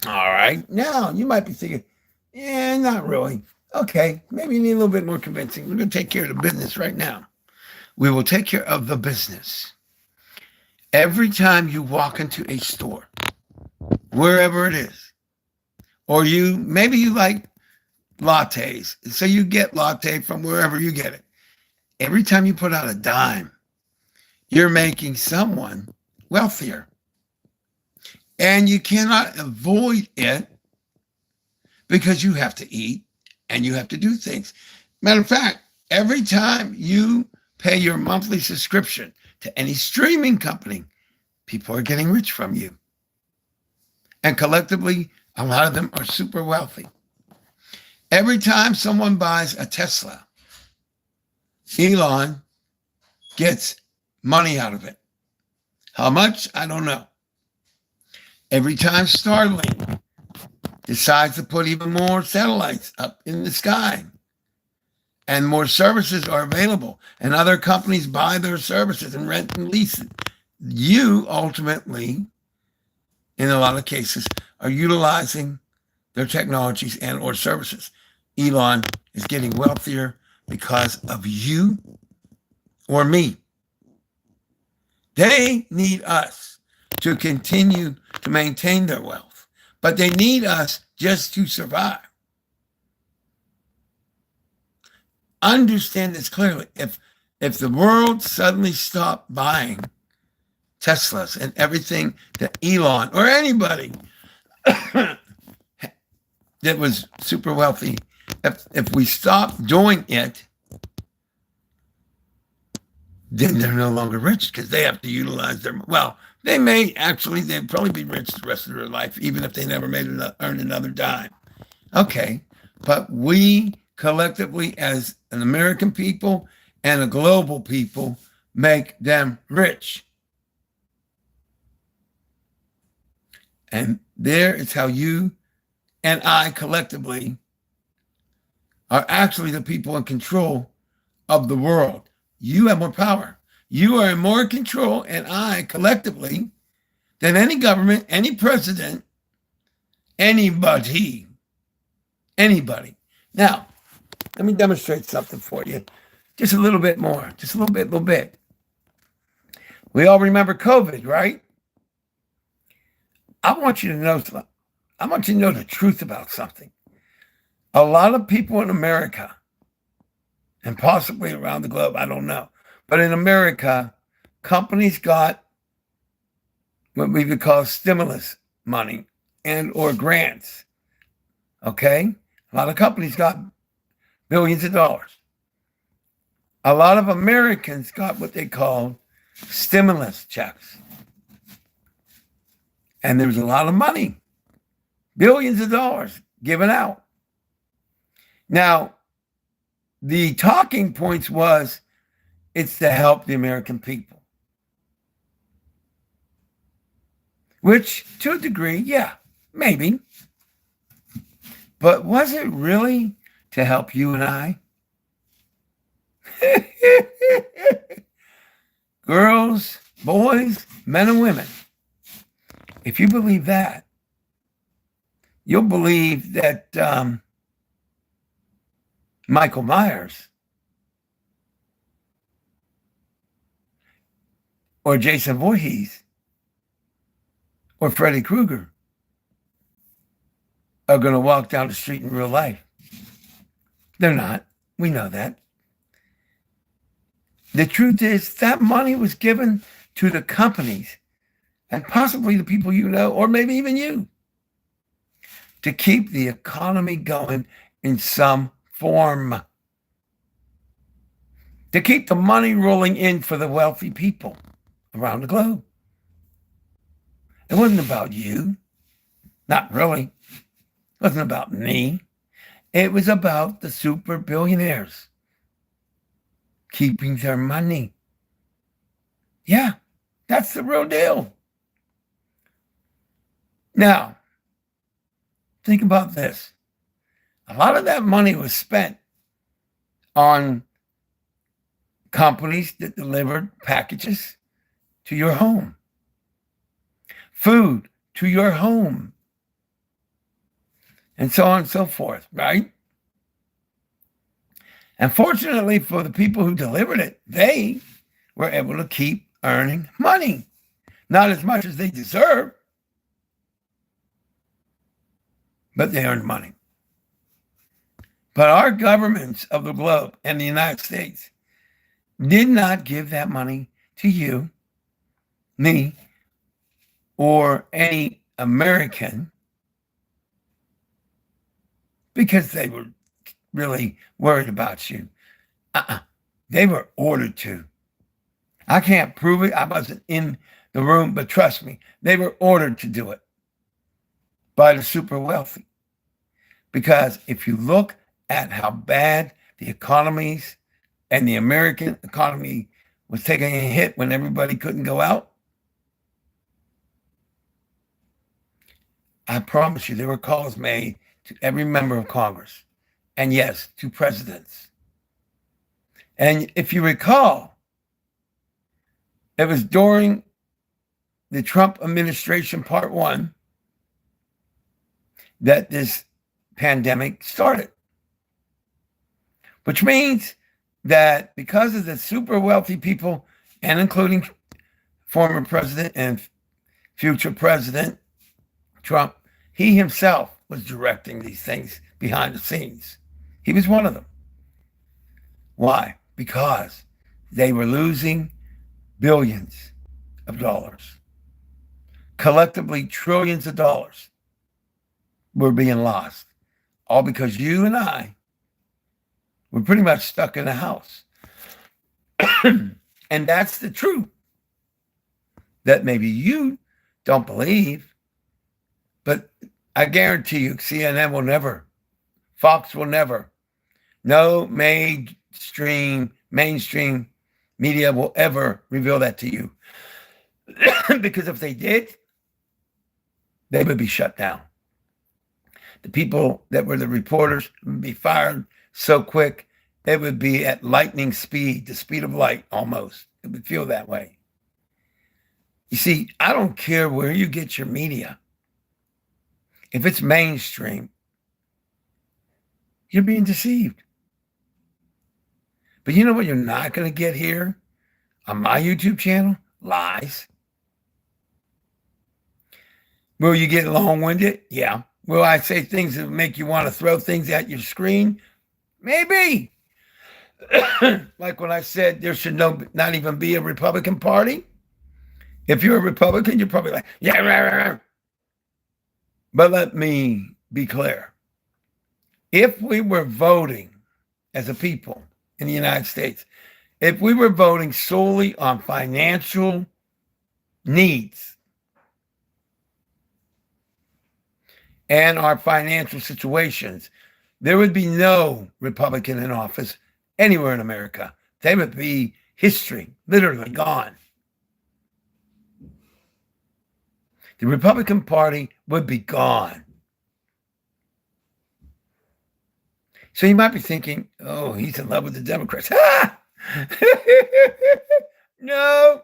All right. Now, you might be thinking, not really. Okay, maybe you need a little bit more convincing. We're going to take care of the business right now. We will take care of the business. Every time you walk into a store, wherever it is, or maybe you like lattes, so you get latte from wherever you get it. Every time you put out a dime, you're making someone wealthier. And you cannot avoid it because you have to eat and you have to do things. Matter of fact, every time you pay your monthly subscription to any streaming company, people are getting rich from you. And collectively, a lot of them are super wealthy. Every time someone buys a Tesla, Elon gets money out of it. How much? I don't know. Every time Starlink decides to put even more satellites up in the sky and more services are available and other companies buy their services and rent and lease it, you ultimately, in a lot of cases, are utilizing their technologies and or services. Elon is getting wealthier because of you or me. They need us to continue to maintain their wealth, but they need us just to survive. Understand this clearly. If the world suddenly stopped buying Teslas and everything that Elon or anybody that was super wealthy, if we stopped doing it, then they're no longer rich because they have to utilize their, they'd probably be rich the rest of their life, even if they never earned another dime. Okay, but we collectively as an American people and a global people make them rich. And there is how you and I collectively are actually the people in control of the world. You have more power. You are in more control, and I collectively, than any government, any president, anybody. Now, let me demonstrate something for you. Just a little bit more. Just a little bit. We all remember COVID, right? I want you to know the truth about something. A lot of people in America, and possibly around the globe, I don't know, but in America, companies got what we would call stimulus money and or grants. Okay? A lot of companies got billions of dollars. A lot of Americans got what they call stimulus checks. And there was a lot of money, billions of dollars given out. Now, the talking points was it's to help the American people. Which, to a degree, yeah, maybe. But was it really to help you and I? Girls, boys, men and women. If you believe that, you'll believe that Michael Myers or Jason Voorhees or Freddy Krueger are going to walk down the street in real life. They're not. We know that. The truth is that money was given to the companies and possibly the people you know, or maybe even you, to keep the economy going in some form, to keep the money rolling in for the wealthy people around the globe. It wasn't about you. Not really. It wasn't about me. It was about the super billionaires keeping their money. Yeah, that's the real deal. Now, think about this. A lot of that money was spent on companies that delivered packages to your home, food to your home, and so on and so forth, right? And fortunately for the people who delivered it, they were able to keep earning money. Not as much as they deserve, but they earned money. But our governments of the globe and the United States did not give that money to you, me, or any American because they were really worried about you. They were ordered to. I can't prove it. I wasn't in the room, but trust me, they were ordered to do it by the super wealthy. Because if you look at how bad the economies and the American economy was taking a hit when everybody couldn't go out, I promise you there were calls made to every member of Congress. And yes, to presidents. And if you recall, it was during the Trump administration, part one, that this pandemic started. Which means that because of the super wealthy people, and including former president and future president Trump, he himself was directing these things behind the scenes. He was one of them. Why? Because they were losing billions of dollars. Collectively, trillions of dollars were being lost. All because you and I were pretty much stuck in a house. And that's the truth that maybe you don't believe, but I guarantee you CNN will never, Fox will never, no mainstream media will ever reveal that to you. Because if they did, they would be shut down. The people that were the reporters would be fired so quick, it would be at lightning speed, the speed of light almost. It would feel that way. You see, I don't care where you get your media. If it's mainstream, you're being deceived. But you know what you're not going to get here on my YouTube channel? Lies. Will you get long-winded? Yeah. Will I say things that make you want to throw things at your screen? Maybe. Like when I said there should not even be a Republican Party. If you're a Republican, you're probably like, yeah, rah, rah, rah. But let me be clear. If we were voting as a people in the United States, if we were voting solely on financial needs and our financial situations, there would be no Republican in office anywhere in America. They would be history, literally gone. The Republican Party would be gone. So you might be thinking, oh, he's in love with the Democrats. Ha! No.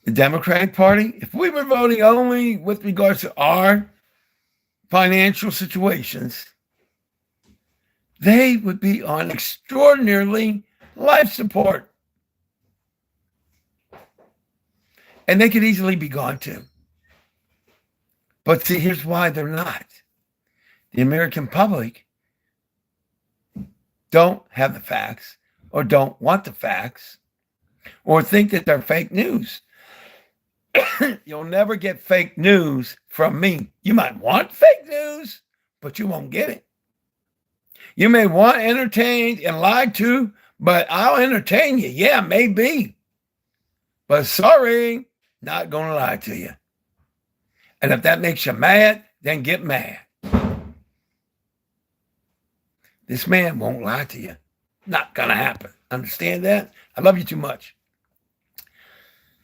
The Democratic Party, if we were voting only with regards to our financial situations, they would be on extraordinarily life support. And they could easily be gone too. But see, here's why they're not. The American public don't have the facts or don't want the facts or think that they're fake news. You'll never get fake news from me. You might want fake news, but you won't get it. You may want entertained and lied to, but I'll entertain you. Yeah, maybe. But sorry, not going to lie to you. And if that makes you mad, then get mad. This man won't lie to you. Not going to happen. Understand that? I love you too much.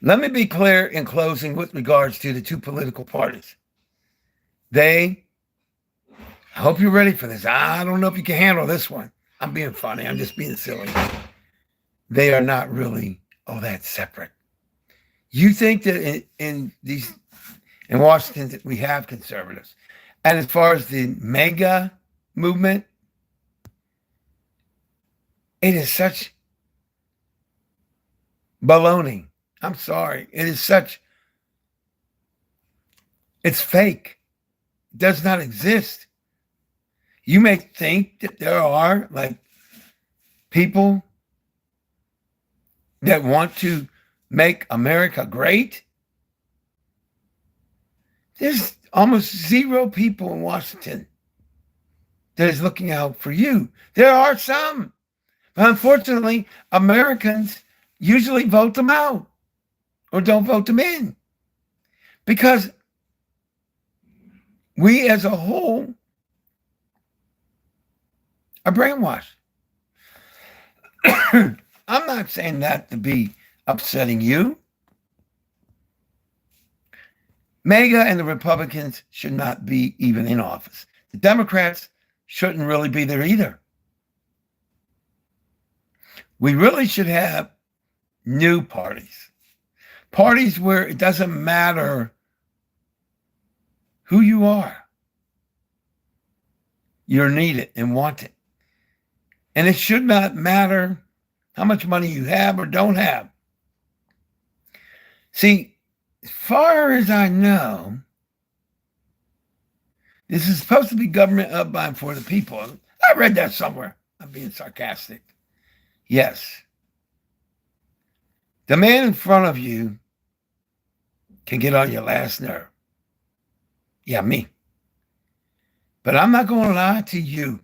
Let me be clear in closing with regards to the two political parties. I hope you're ready for this. I don't know if you can handle this one. I'm being funny. I'm just being silly. They are not really all that separate. You think that in Washington that we have conservatives. And as far as the MAGA movement, it is such baloney. I'm sorry. It's fake. It does not exist. You may think that there are like people that want to make America great. There's almost zero people in Washington that is looking out for you. There are some, but unfortunately, Americans usually vote them out or don't vote them in because we as a whole are brainwashed. I'm not saying that to be upsetting you. MAGA and the Republicans should not be even in office. The Democrats shouldn't really be there either. We really should have new parties. Parties where it doesn't matter who you are. You're needed and wanted. And it should not matter how much money you have or don't have. See, as far as I know, this is supposed to be government of, by, and for the people. I read that somewhere. I'm being sarcastic. Yes. The man in front of you can get on your last nerve. Yeah, me. But I'm not going to lie to you.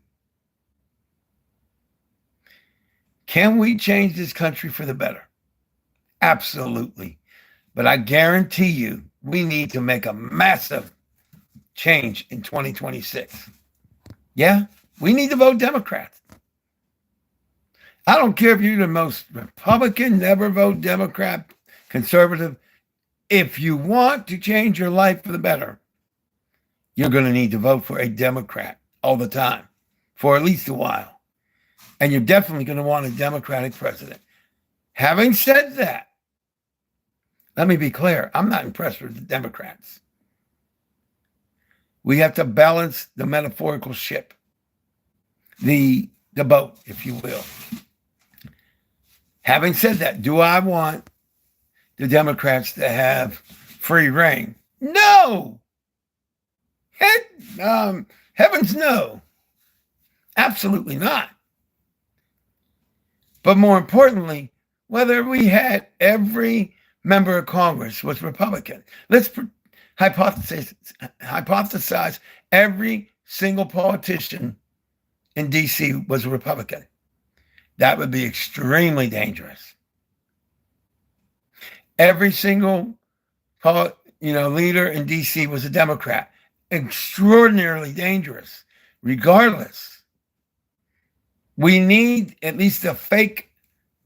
Can we change this country for the better? Absolutely. But I guarantee you, we need to make a massive change in 2026. Yeah, we need to vote Democrats. I don't care if you're the most Republican, never vote Democrat, conservative. If you want to change your life for the better, you're going to need to vote for a Democrat all the time for at least a while. And you're definitely going to want a Democratic president. Having said that, let me be clear. I'm not impressed with the Democrats. We have to balance the metaphorical ship, the boat, if you will. Having said that, do I want the Democrats to have free reign? No. Heavens no. Absolutely not. But more importantly, whether we had every member of Congress was Republican. Let's hypothesize every single politician in D.C. was a Republican. That would be extremely dangerous. Every single leader in D.C. was a Democrat. Extraordinarily dangerous. Regardless, we need at least a fake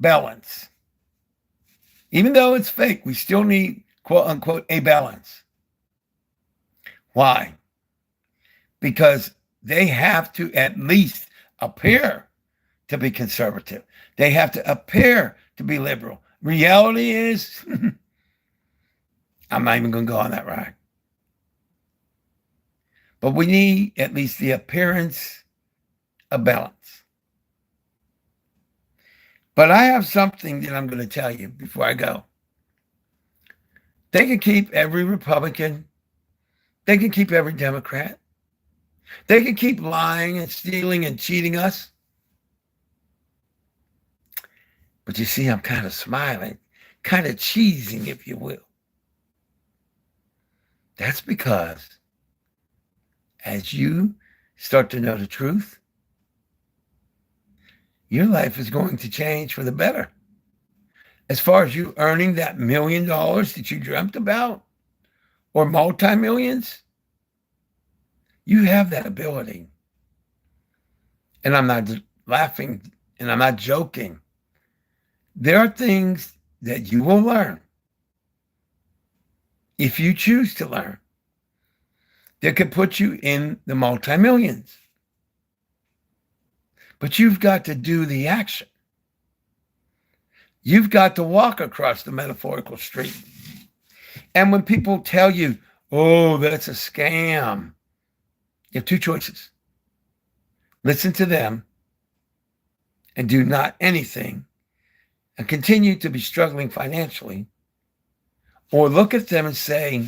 balance. Even though it's fake, we still need, quote unquote, a balance. Why? Because they have to at least appear to be conservative. They have to appear to be liberal. Reality is, I'm not even going to go on that ride. But we need at least the appearance of balance. But I have something that I'm going to tell you before I go. They can keep every Republican. They can keep every Democrat. They can keep lying and stealing and cheating us. But you see, I'm kind of smiling, kind of cheesing, if you will. That's because as you start to know the truth, your life is going to change for the better. As far as you earning that $1 million that you dreamt about, or multi-millions, you have that ability. And I'm not laughing and I'm not joking. There are things that you will learn if you choose to learn that could put you in the multi-millions. But you've got to do the action. You've got to walk across the metaphorical street. And when people tell you, oh, that's a scam, you have two choices. Listen to them and do not anything and continue to be struggling financially, or look at them and say,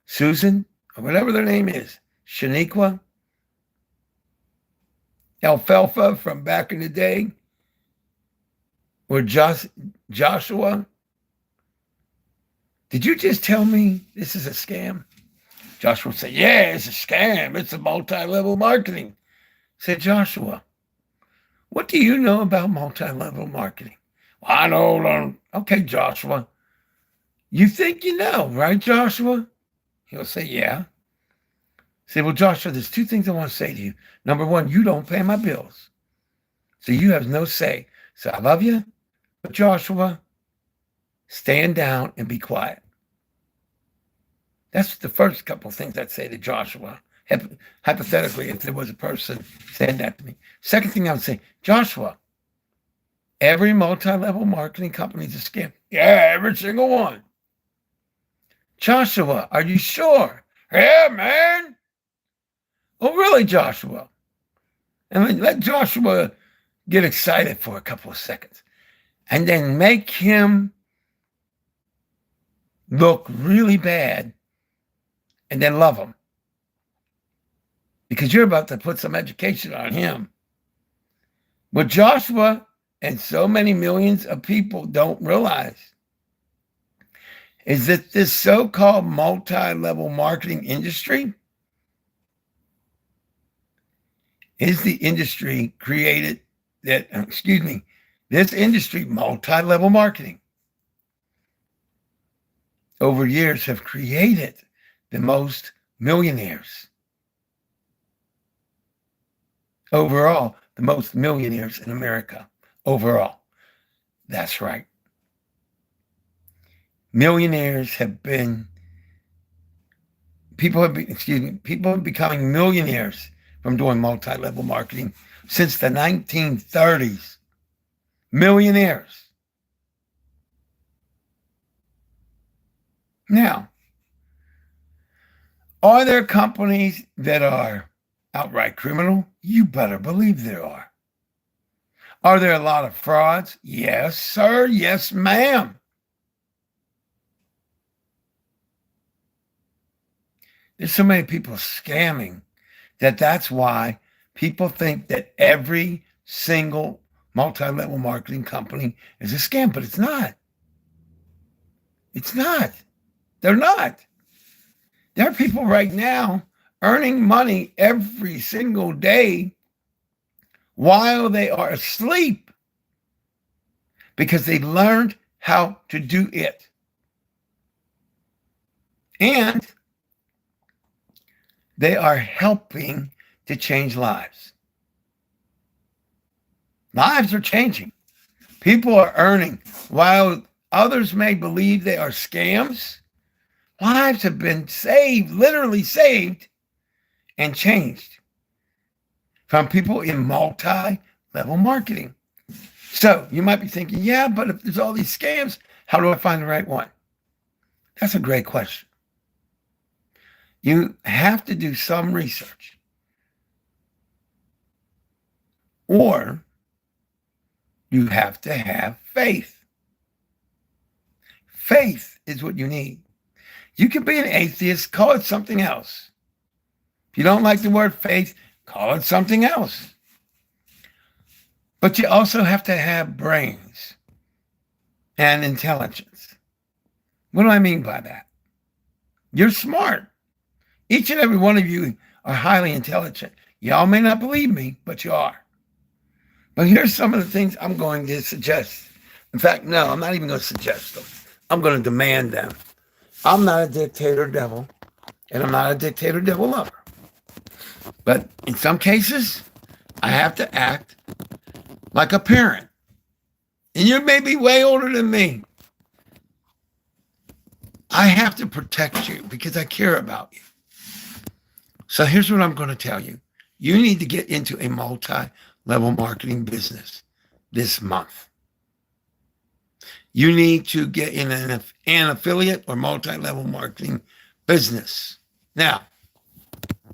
Susan, or whatever their name is, Shaniqua, Alfalfa from back in the day, or Joshua, did you just tell me this is a scam? Joshua said, yeah, it's a scam. It's a multi-level marketing. I said, Joshua, what do you know about multi-level marketing? Well, I know. Okay, Joshua. You think you know, right, Joshua? He'll say, yeah. I say, well, Joshua, there's two things I want to say to you. Number one, you don't pay my bills. So you have no say. So I love you, but Joshua, stand down and be quiet. That's the first couple of things I'd say to Joshua, hypothetically, if there was a person saying that to me. Second thing I would say, Joshua, every multi-level marketing company is a scam. Yeah, every single one. Joshua, are you sure? Yeah, man. Oh, really, Joshua? And let Joshua get excited for a couple of seconds. And then make him look really bad and then love him. Because you're about to put some education on him. What Joshua and so many millions of people don't realize is that this so-called multi-level marketing industry is the industry this industry, multi-level marketing, over years have created the most millionaires. Overall, the most millionaires in America. Overall. That's right. Millionaires have been, people have becoming millionaires from doing multi-level marketing since the 1930s. Millionaires. Now, are there companies that are outright criminal? You better believe there are. Are there a lot of frauds? Yes, sir. Yes, ma'am. There's so many people scamming that's why people think that every single multi-level marketing company is a scam, but it's not. It's not. They're not. There are people right now earning money every single day while they are asleep because they learned how to do it. And they are helping to change lives. Lives are changing. People are earning. While others may believe they are scams, lives have been saved, literally saved, and changed from people in multi-level marketing. So you might be thinking, yeah, but if there's all these scams, how do I find the right one? That's a great question. You have to do some research. Or you have to have faith. Faith is what you need. You can be an atheist, call it something else. If you don't like the word faith, call it something else. But you also have to have brains and intelligence. What do I mean by that? You're smart. Each and every one of you are highly intelligent. Y'all may not believe me, but you are. But here's some of the things I'm going to suggest. In fact, no, I'm not even going to suggest them. I'm going to demand them. I'm not a dictator devil, and I'm not a dictator devil lover. But in some cases, I have to act like a parent. And you may be way older than me. I have to protect you because I care about you. So here's what I'm going to tell you. You need to get into a multi-level marketing business this month. You need to get in an affiliate or multi-level marketing business. Now,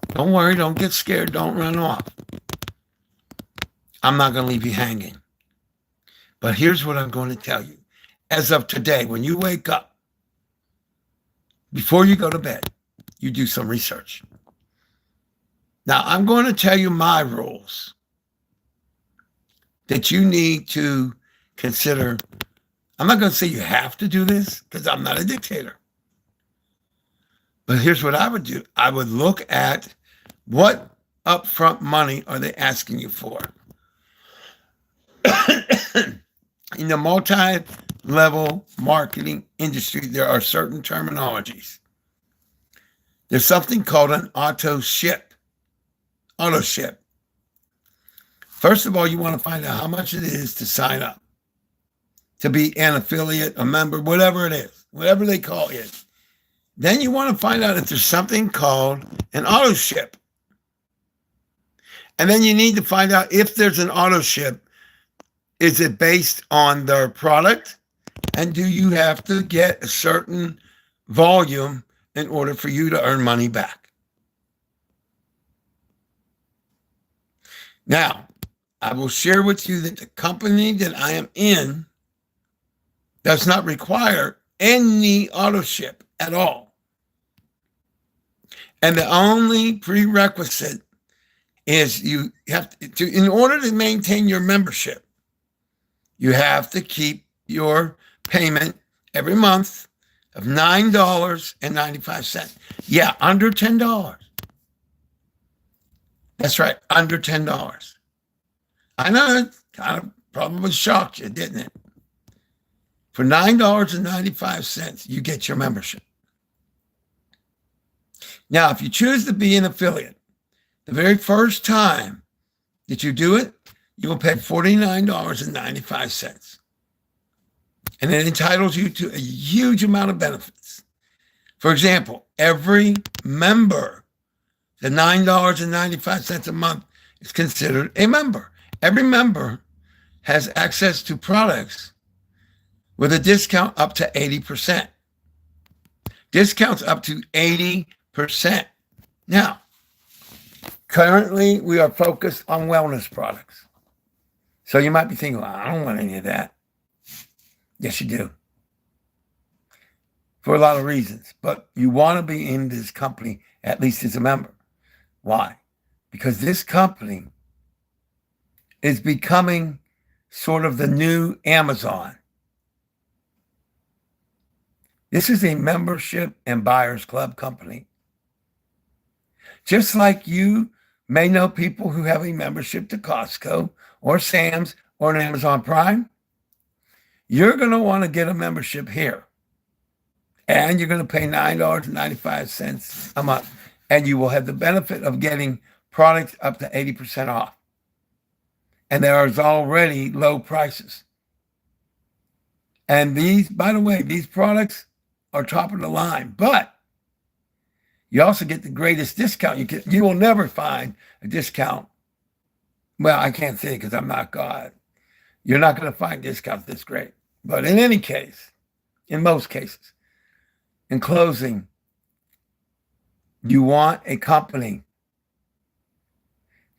don't worry, don't get scared, don't run off. I'm not going to leave you hanging. But here's what I'm going to tell you. As of today, when you wake up, before you go to bed, you do some research. Now, I'm going to tell you my rules that you need to consider. I'm not going to say you have to do this because I'm not a dictator. But here's what I would do. I would look at what upfront money are they asking you for. In the multi-level marketing industry, there are certain terminologies. There's something called an auto ship. Auto ship. First of all, you want to find out how much it is to sign up, to be an affiliate, a member, whatever it is, whatever they call it. Then you want to find out if there's something called an auto ship. And then you need to find out if there's an auto ship, is it based on their product? And do you have to get a certain volume in order for you to earn money back? Now, I will share with you that the company that I am in does not require any auto ship at all. And the only prerequisite is you have to, in order to maintain your membership, you have to keep your payment every month of $9.95. Yeah, under $10. That's right, under $10. I know it kind of probably shocked you, didn't it? For $9.95, you get your membership. Now, if you choose to be an affiliate, the very first time that you do it, you will pay $49.95. And it entitles you to a huge amount of benefits. For example, every member, the $9.95 a month is considered a member. Every member has access to products with a discount up to 80%. Discounts up to 80%. Now, currently we are focused on wellness products. So you might be thinking, well, I don't want any of that. Yes, you do. For a lot of reasons. But you want to be in this company, at least as a member. Why? Because this company is becoming sort of the new Amazon. This is a membership and buyers club company. Just like you may know people who have a membership to Costco or Sam's or an Amazon Prime, you're going to want to get a membership here. And you're going to pay $9.95 a month. And you will have the benefit of getting products up to 80% off. And there is already low prices. And these, by the way, these products are top of the line. But you also get the greatest discount. You will never find a discount. Well, I can't say it because I'm not God. You're not going to find discounts this great. But in any case, in most cases, in closing, you want a company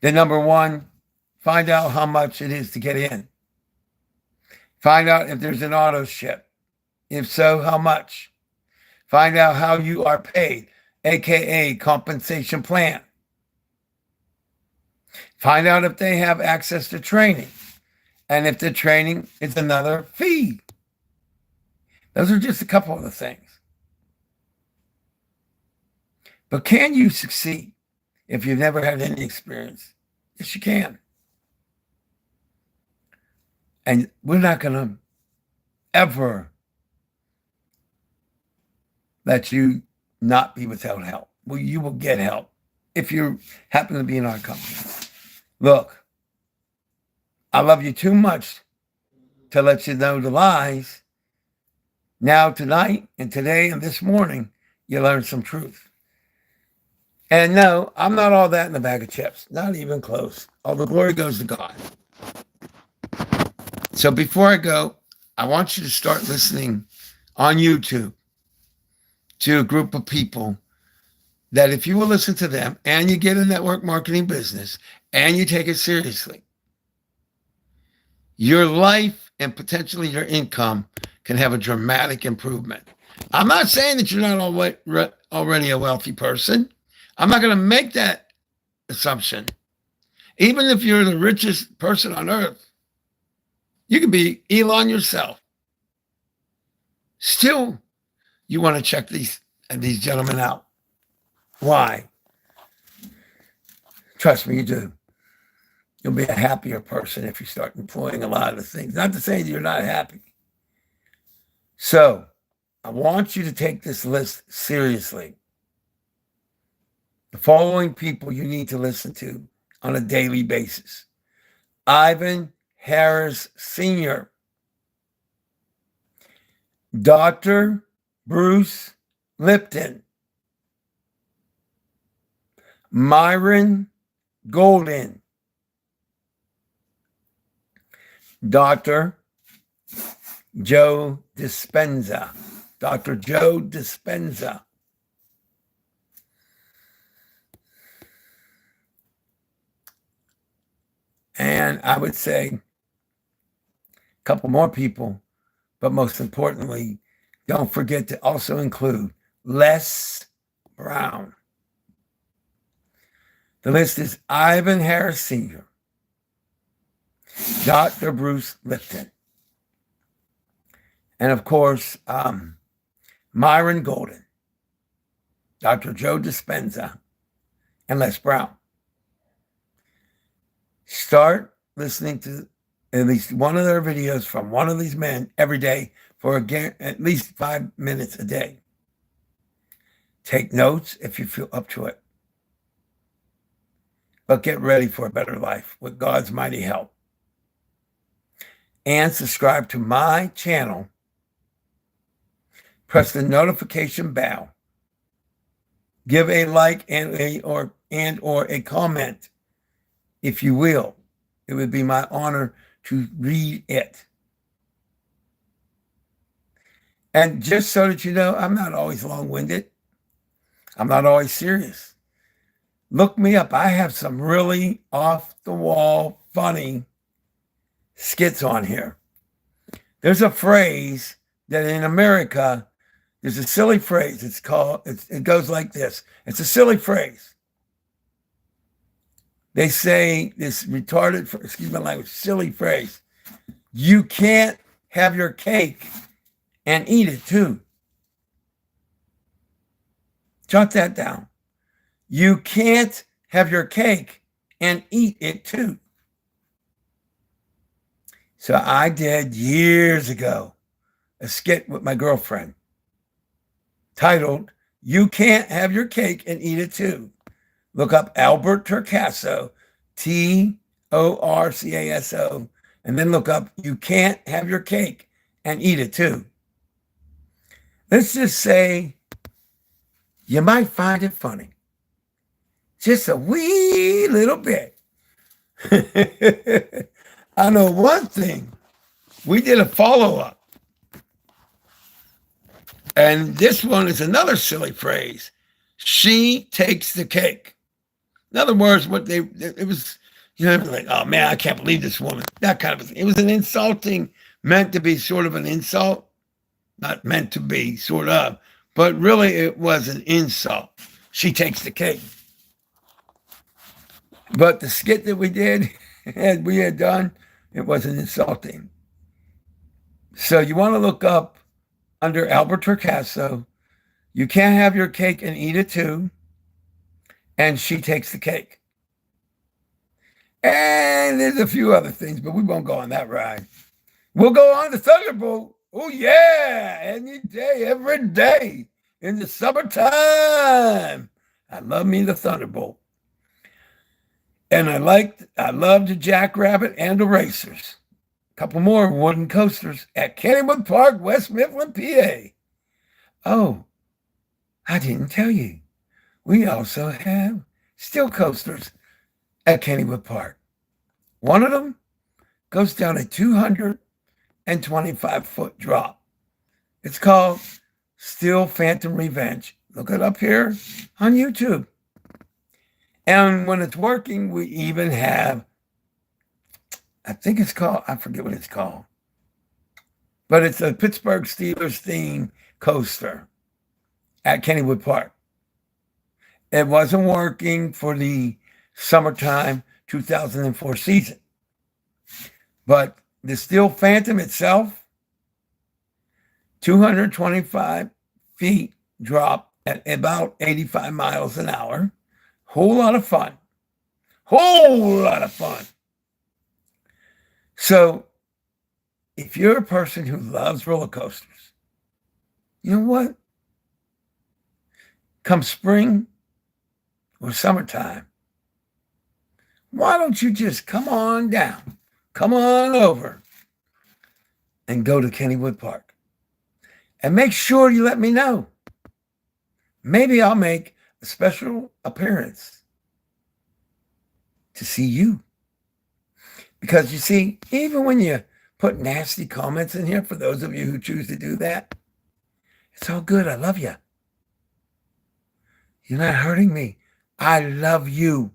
that, number one, find out how much it is to get in. Find out if there's an auto ship. If so, how much? Find out how you are paid, aka compensation plan. Find out if they have access to training. And if the training is another fee. Those are just a couple of the things. But can you succeed if you've never had any experience? Yes, you can. And we're not going to ever let you not be without help. Well, you will get help if you happen to be in our company. Look, I love you too much to let you know the lies. Now, tonight, and today, and this morning, you learn some truth. And no, I'm not all that in a bag of chips. Not even close. All the glory goes to God. So before I go, I want you to start listening on YouTube to a group of people that if you will listen to them and you get a network marketing business and you take it seriously, your life and potentially your income can have a dramatic improvement. I'm not saying that you're not already a wealthy person. I'm not going to make that assumption. Even if you're the richest person on earth, you could be Elon yourself. Still, you want to check these gentlemen out. Why? Trust me, you do. You'll be a happier person if you start employing a lot of the things. Not to say that you're not happy. So, I want you to take this list seriously. The following people you need to listen to on a daily basis. Ivan Harris Sr., Dr. Bruce Lipton, Myron Golden, Dr. Joe Dispenza, Dr. Joe Dispenza, and I would say a couple more people, but most importantly, don't forget to also include Les Brown. The list is Ivan Harris Sr., Dr. Bruce Lipton, and of course, Myron Golden, Dr. Joe Dispenza, and Les Brown. Start listening to at least one of their videos from one of these men every day for at least 5 minutes a day. Take notes if you feel up to it. But get ready for a better life with God's mighty help. And subscribe to my channel. Press the notification bell. Give a like and or a comment, if you will. It would be my honor to read it. And just so that you know, I'm not always long-winded. I'm not always serious. Look me up. I have some really off-the-wall, funny skits on here. There's a phrase that in America, there's a silly phrase. It goes like this. It's a silly phrase. They say this retarded, excuse my language, silly phrase. You can't have your cake and eat it too. Jot that down. You can't have your cake and eat it too. So I did years ago a skit with my girlfriend titled, You Can't Have Your Cake and Eat It Too. Look up Albert Torcaso, Torcaso, and then look up You Can't Have Your Cake and Eat It Too. Let's just say you might find it funny. Just a wee little bit. I know one thing. We did a follow-up. And this one is another silly phrase. She takes the cake. In other words, it was, like, oh man, I can't believe this woman. That kind of thing. It was an insulting, meant to be sort of an insult. Not meant to be, sort of. But really, it was an insult. She takes the cake. But the skit that we did, and we had done, it wasn't insulting. So you want to look up under Albert Torcaso, You Can't Have Your Cake and Eat It Too, and She Takes the Cake. And there's a few other things, but we won't go on that ride. We'll go on to Thunderbolt. Oh, yeah, any day, every day in the summertime. I love me the Thunderbolt. And I loved the Jackrabbit and the Racers. A couple more wooden coasters at Kennywood Park, West Mifflin, PA. Oh, I didn't tell you. We also have steel coasters at Kennywood Park. One of them goes down a 225-foot drop. It's called Steel Phantom Revenge. Look it up here on YouTube. And when it's working, we even have, I forget what it's called. But it's a Pittsburgh Steelers themed coaster at Kennywood Park. It wasn't working for the summertime 2004 season. But the Steel Phantom itself, 225 feet drop at about 85 miles an hour. Whole lot of fun. So if you're a person who loves roller coasters, you know what? Come spring or summertime, why don't you just come on down, come on over and go to Kennywood Park? And make sure you let me know. Maybe I'll make a special appearance to see you. Because you see, even when you put nasty comments in here, for those of you who choose to do that, it's all good. I love you. You're not hurting me. I love you.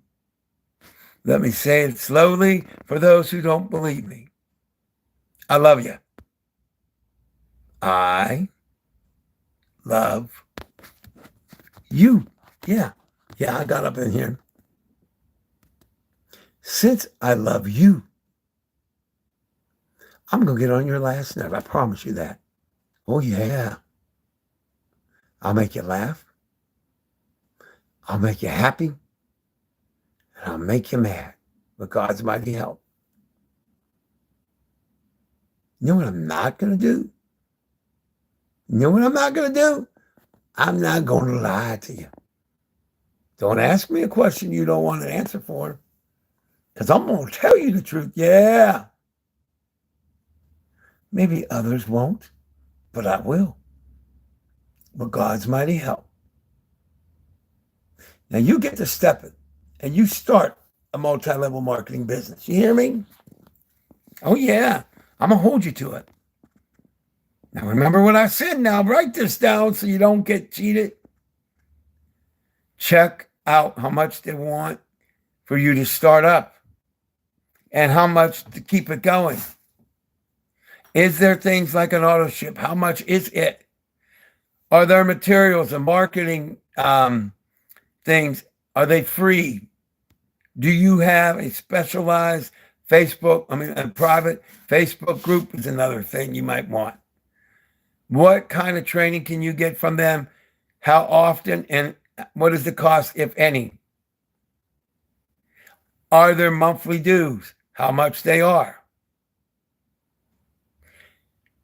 Let me say it slowly for those who don't believe me. I love you. I love you. Yeah, I got up in here. Since I love you, I'm going to get on your last nerve. I promise you that. Oh, yeah. I'll make you laugh. I'll make you happy. And I'll make you mad with God's mighty help. You know what I'm not going to do? You know what I'm not going to do? I'm not going to lie to you. Don't ask me a question you don't want an answer for, because I'm going to tell you the truth. Yeah. Maybe others won't, but I will. With God's mighty help. Now you get to step it and you start a multi-level marketing business. You hear me? Oh, yeah. I'm going to hold you to it. Now remember what I said. Now write this down so you don't get cheated. Check out how much they want for you to start up and how much to keep it going. Is there things like an auto ship? How much is it? Are there materials and marketing things? Are they free? Do you have a specialized a private Facebook group is another thing you might want. What kind of training can you get from them? How often? And what is the cost, if any? Are there monthly dues? How much they are?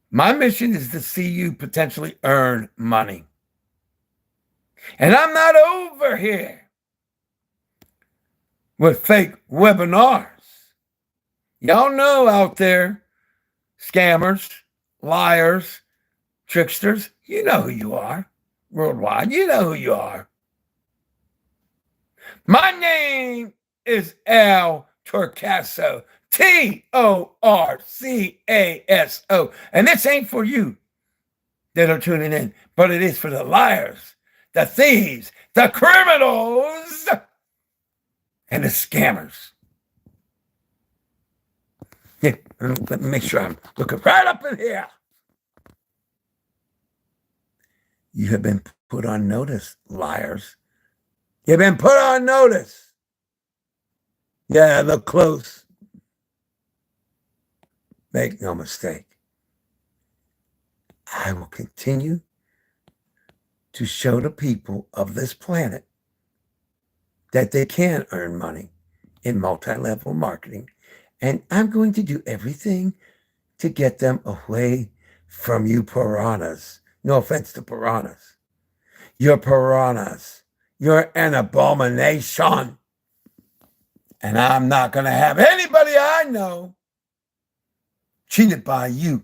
My mission is to see you potentially earn money. And I'm not over here with fake webinars. Y'all know out there, scammers, liars, tricksters, you know who you are. Worldwide, you know who you are. My name is Al Torcaso, Torcaso. And this ain't for you that are tuning in, but it is for the liars, the thieves, the criminals, and the scammers. Yeah, let me make sure I'm looking right up in here. You have been put on notice, liars. You've been put on notice. Yeah, look close. Make no mistake. I will continue to show the people of this planet that they can earn money in multi-level marketing. And I'm going to do everything to get them away from you piranhas. No offense to piranhas. You're piranhas. You're an abomination. And I'm not going to have anybody I know cheated by you.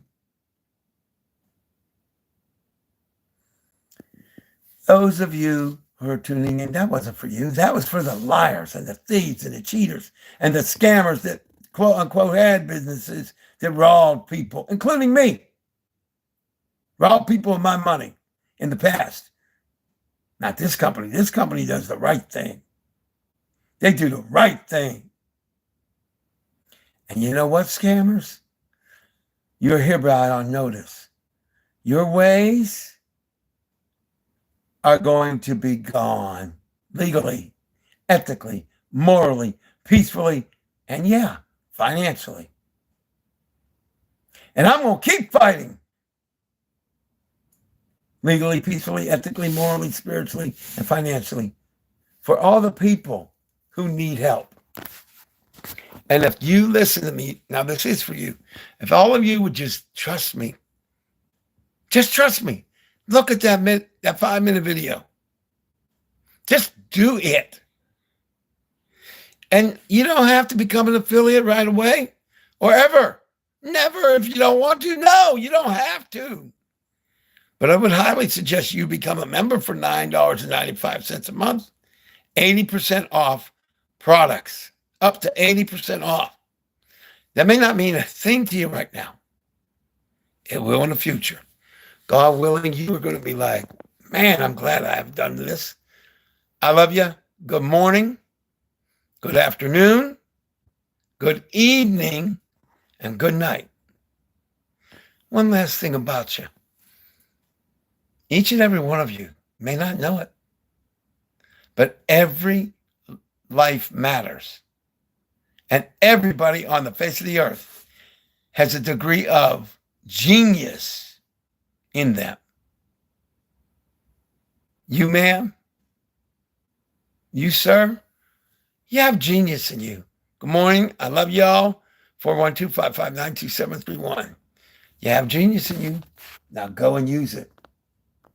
Those of you who are tuning in, that wasn't for you. That was for the liars and the thieves and the cheaters and the scammers that, quote unquote, had businesses that robbed people, including me. Robbed people of my money in the past. Not this company. This company does the right thing. They do the right thing. And you know what, scammers? You're hereby on notice. Your ways are going to be gone legally, ethically, morally, peacefully, and yeah, financially. And I'm going to keep fighting. Legally, peacefully, ethically, morally, spiritually, and financially for all the people who need help. And if you listen to me, now this is for you. If all of you would just trust me, just trust me. Look at that 5-minute video. Just do it. And you don't have to become an affiliate right away or ever. Never if you don't want to. No, you don't have to. But I would highly suggest you become a member for $9.95 a month, 80% off products, up to 80% off. That may not mean a thing to you right now. It will in the future. God willing, you are going to be like, man, I'm glad I have done this. I love you. Good morning, good afternoon, good evening, and good night. One last thing about you. Each and every one of you may not know it, but every life matters. And everybody on the face of the earth has a degree of genius in them. You, ma'am, you, sir, you have genius in you. Good morning. I love y'all. 412-559-2731. You have genius in you. Now go and use it.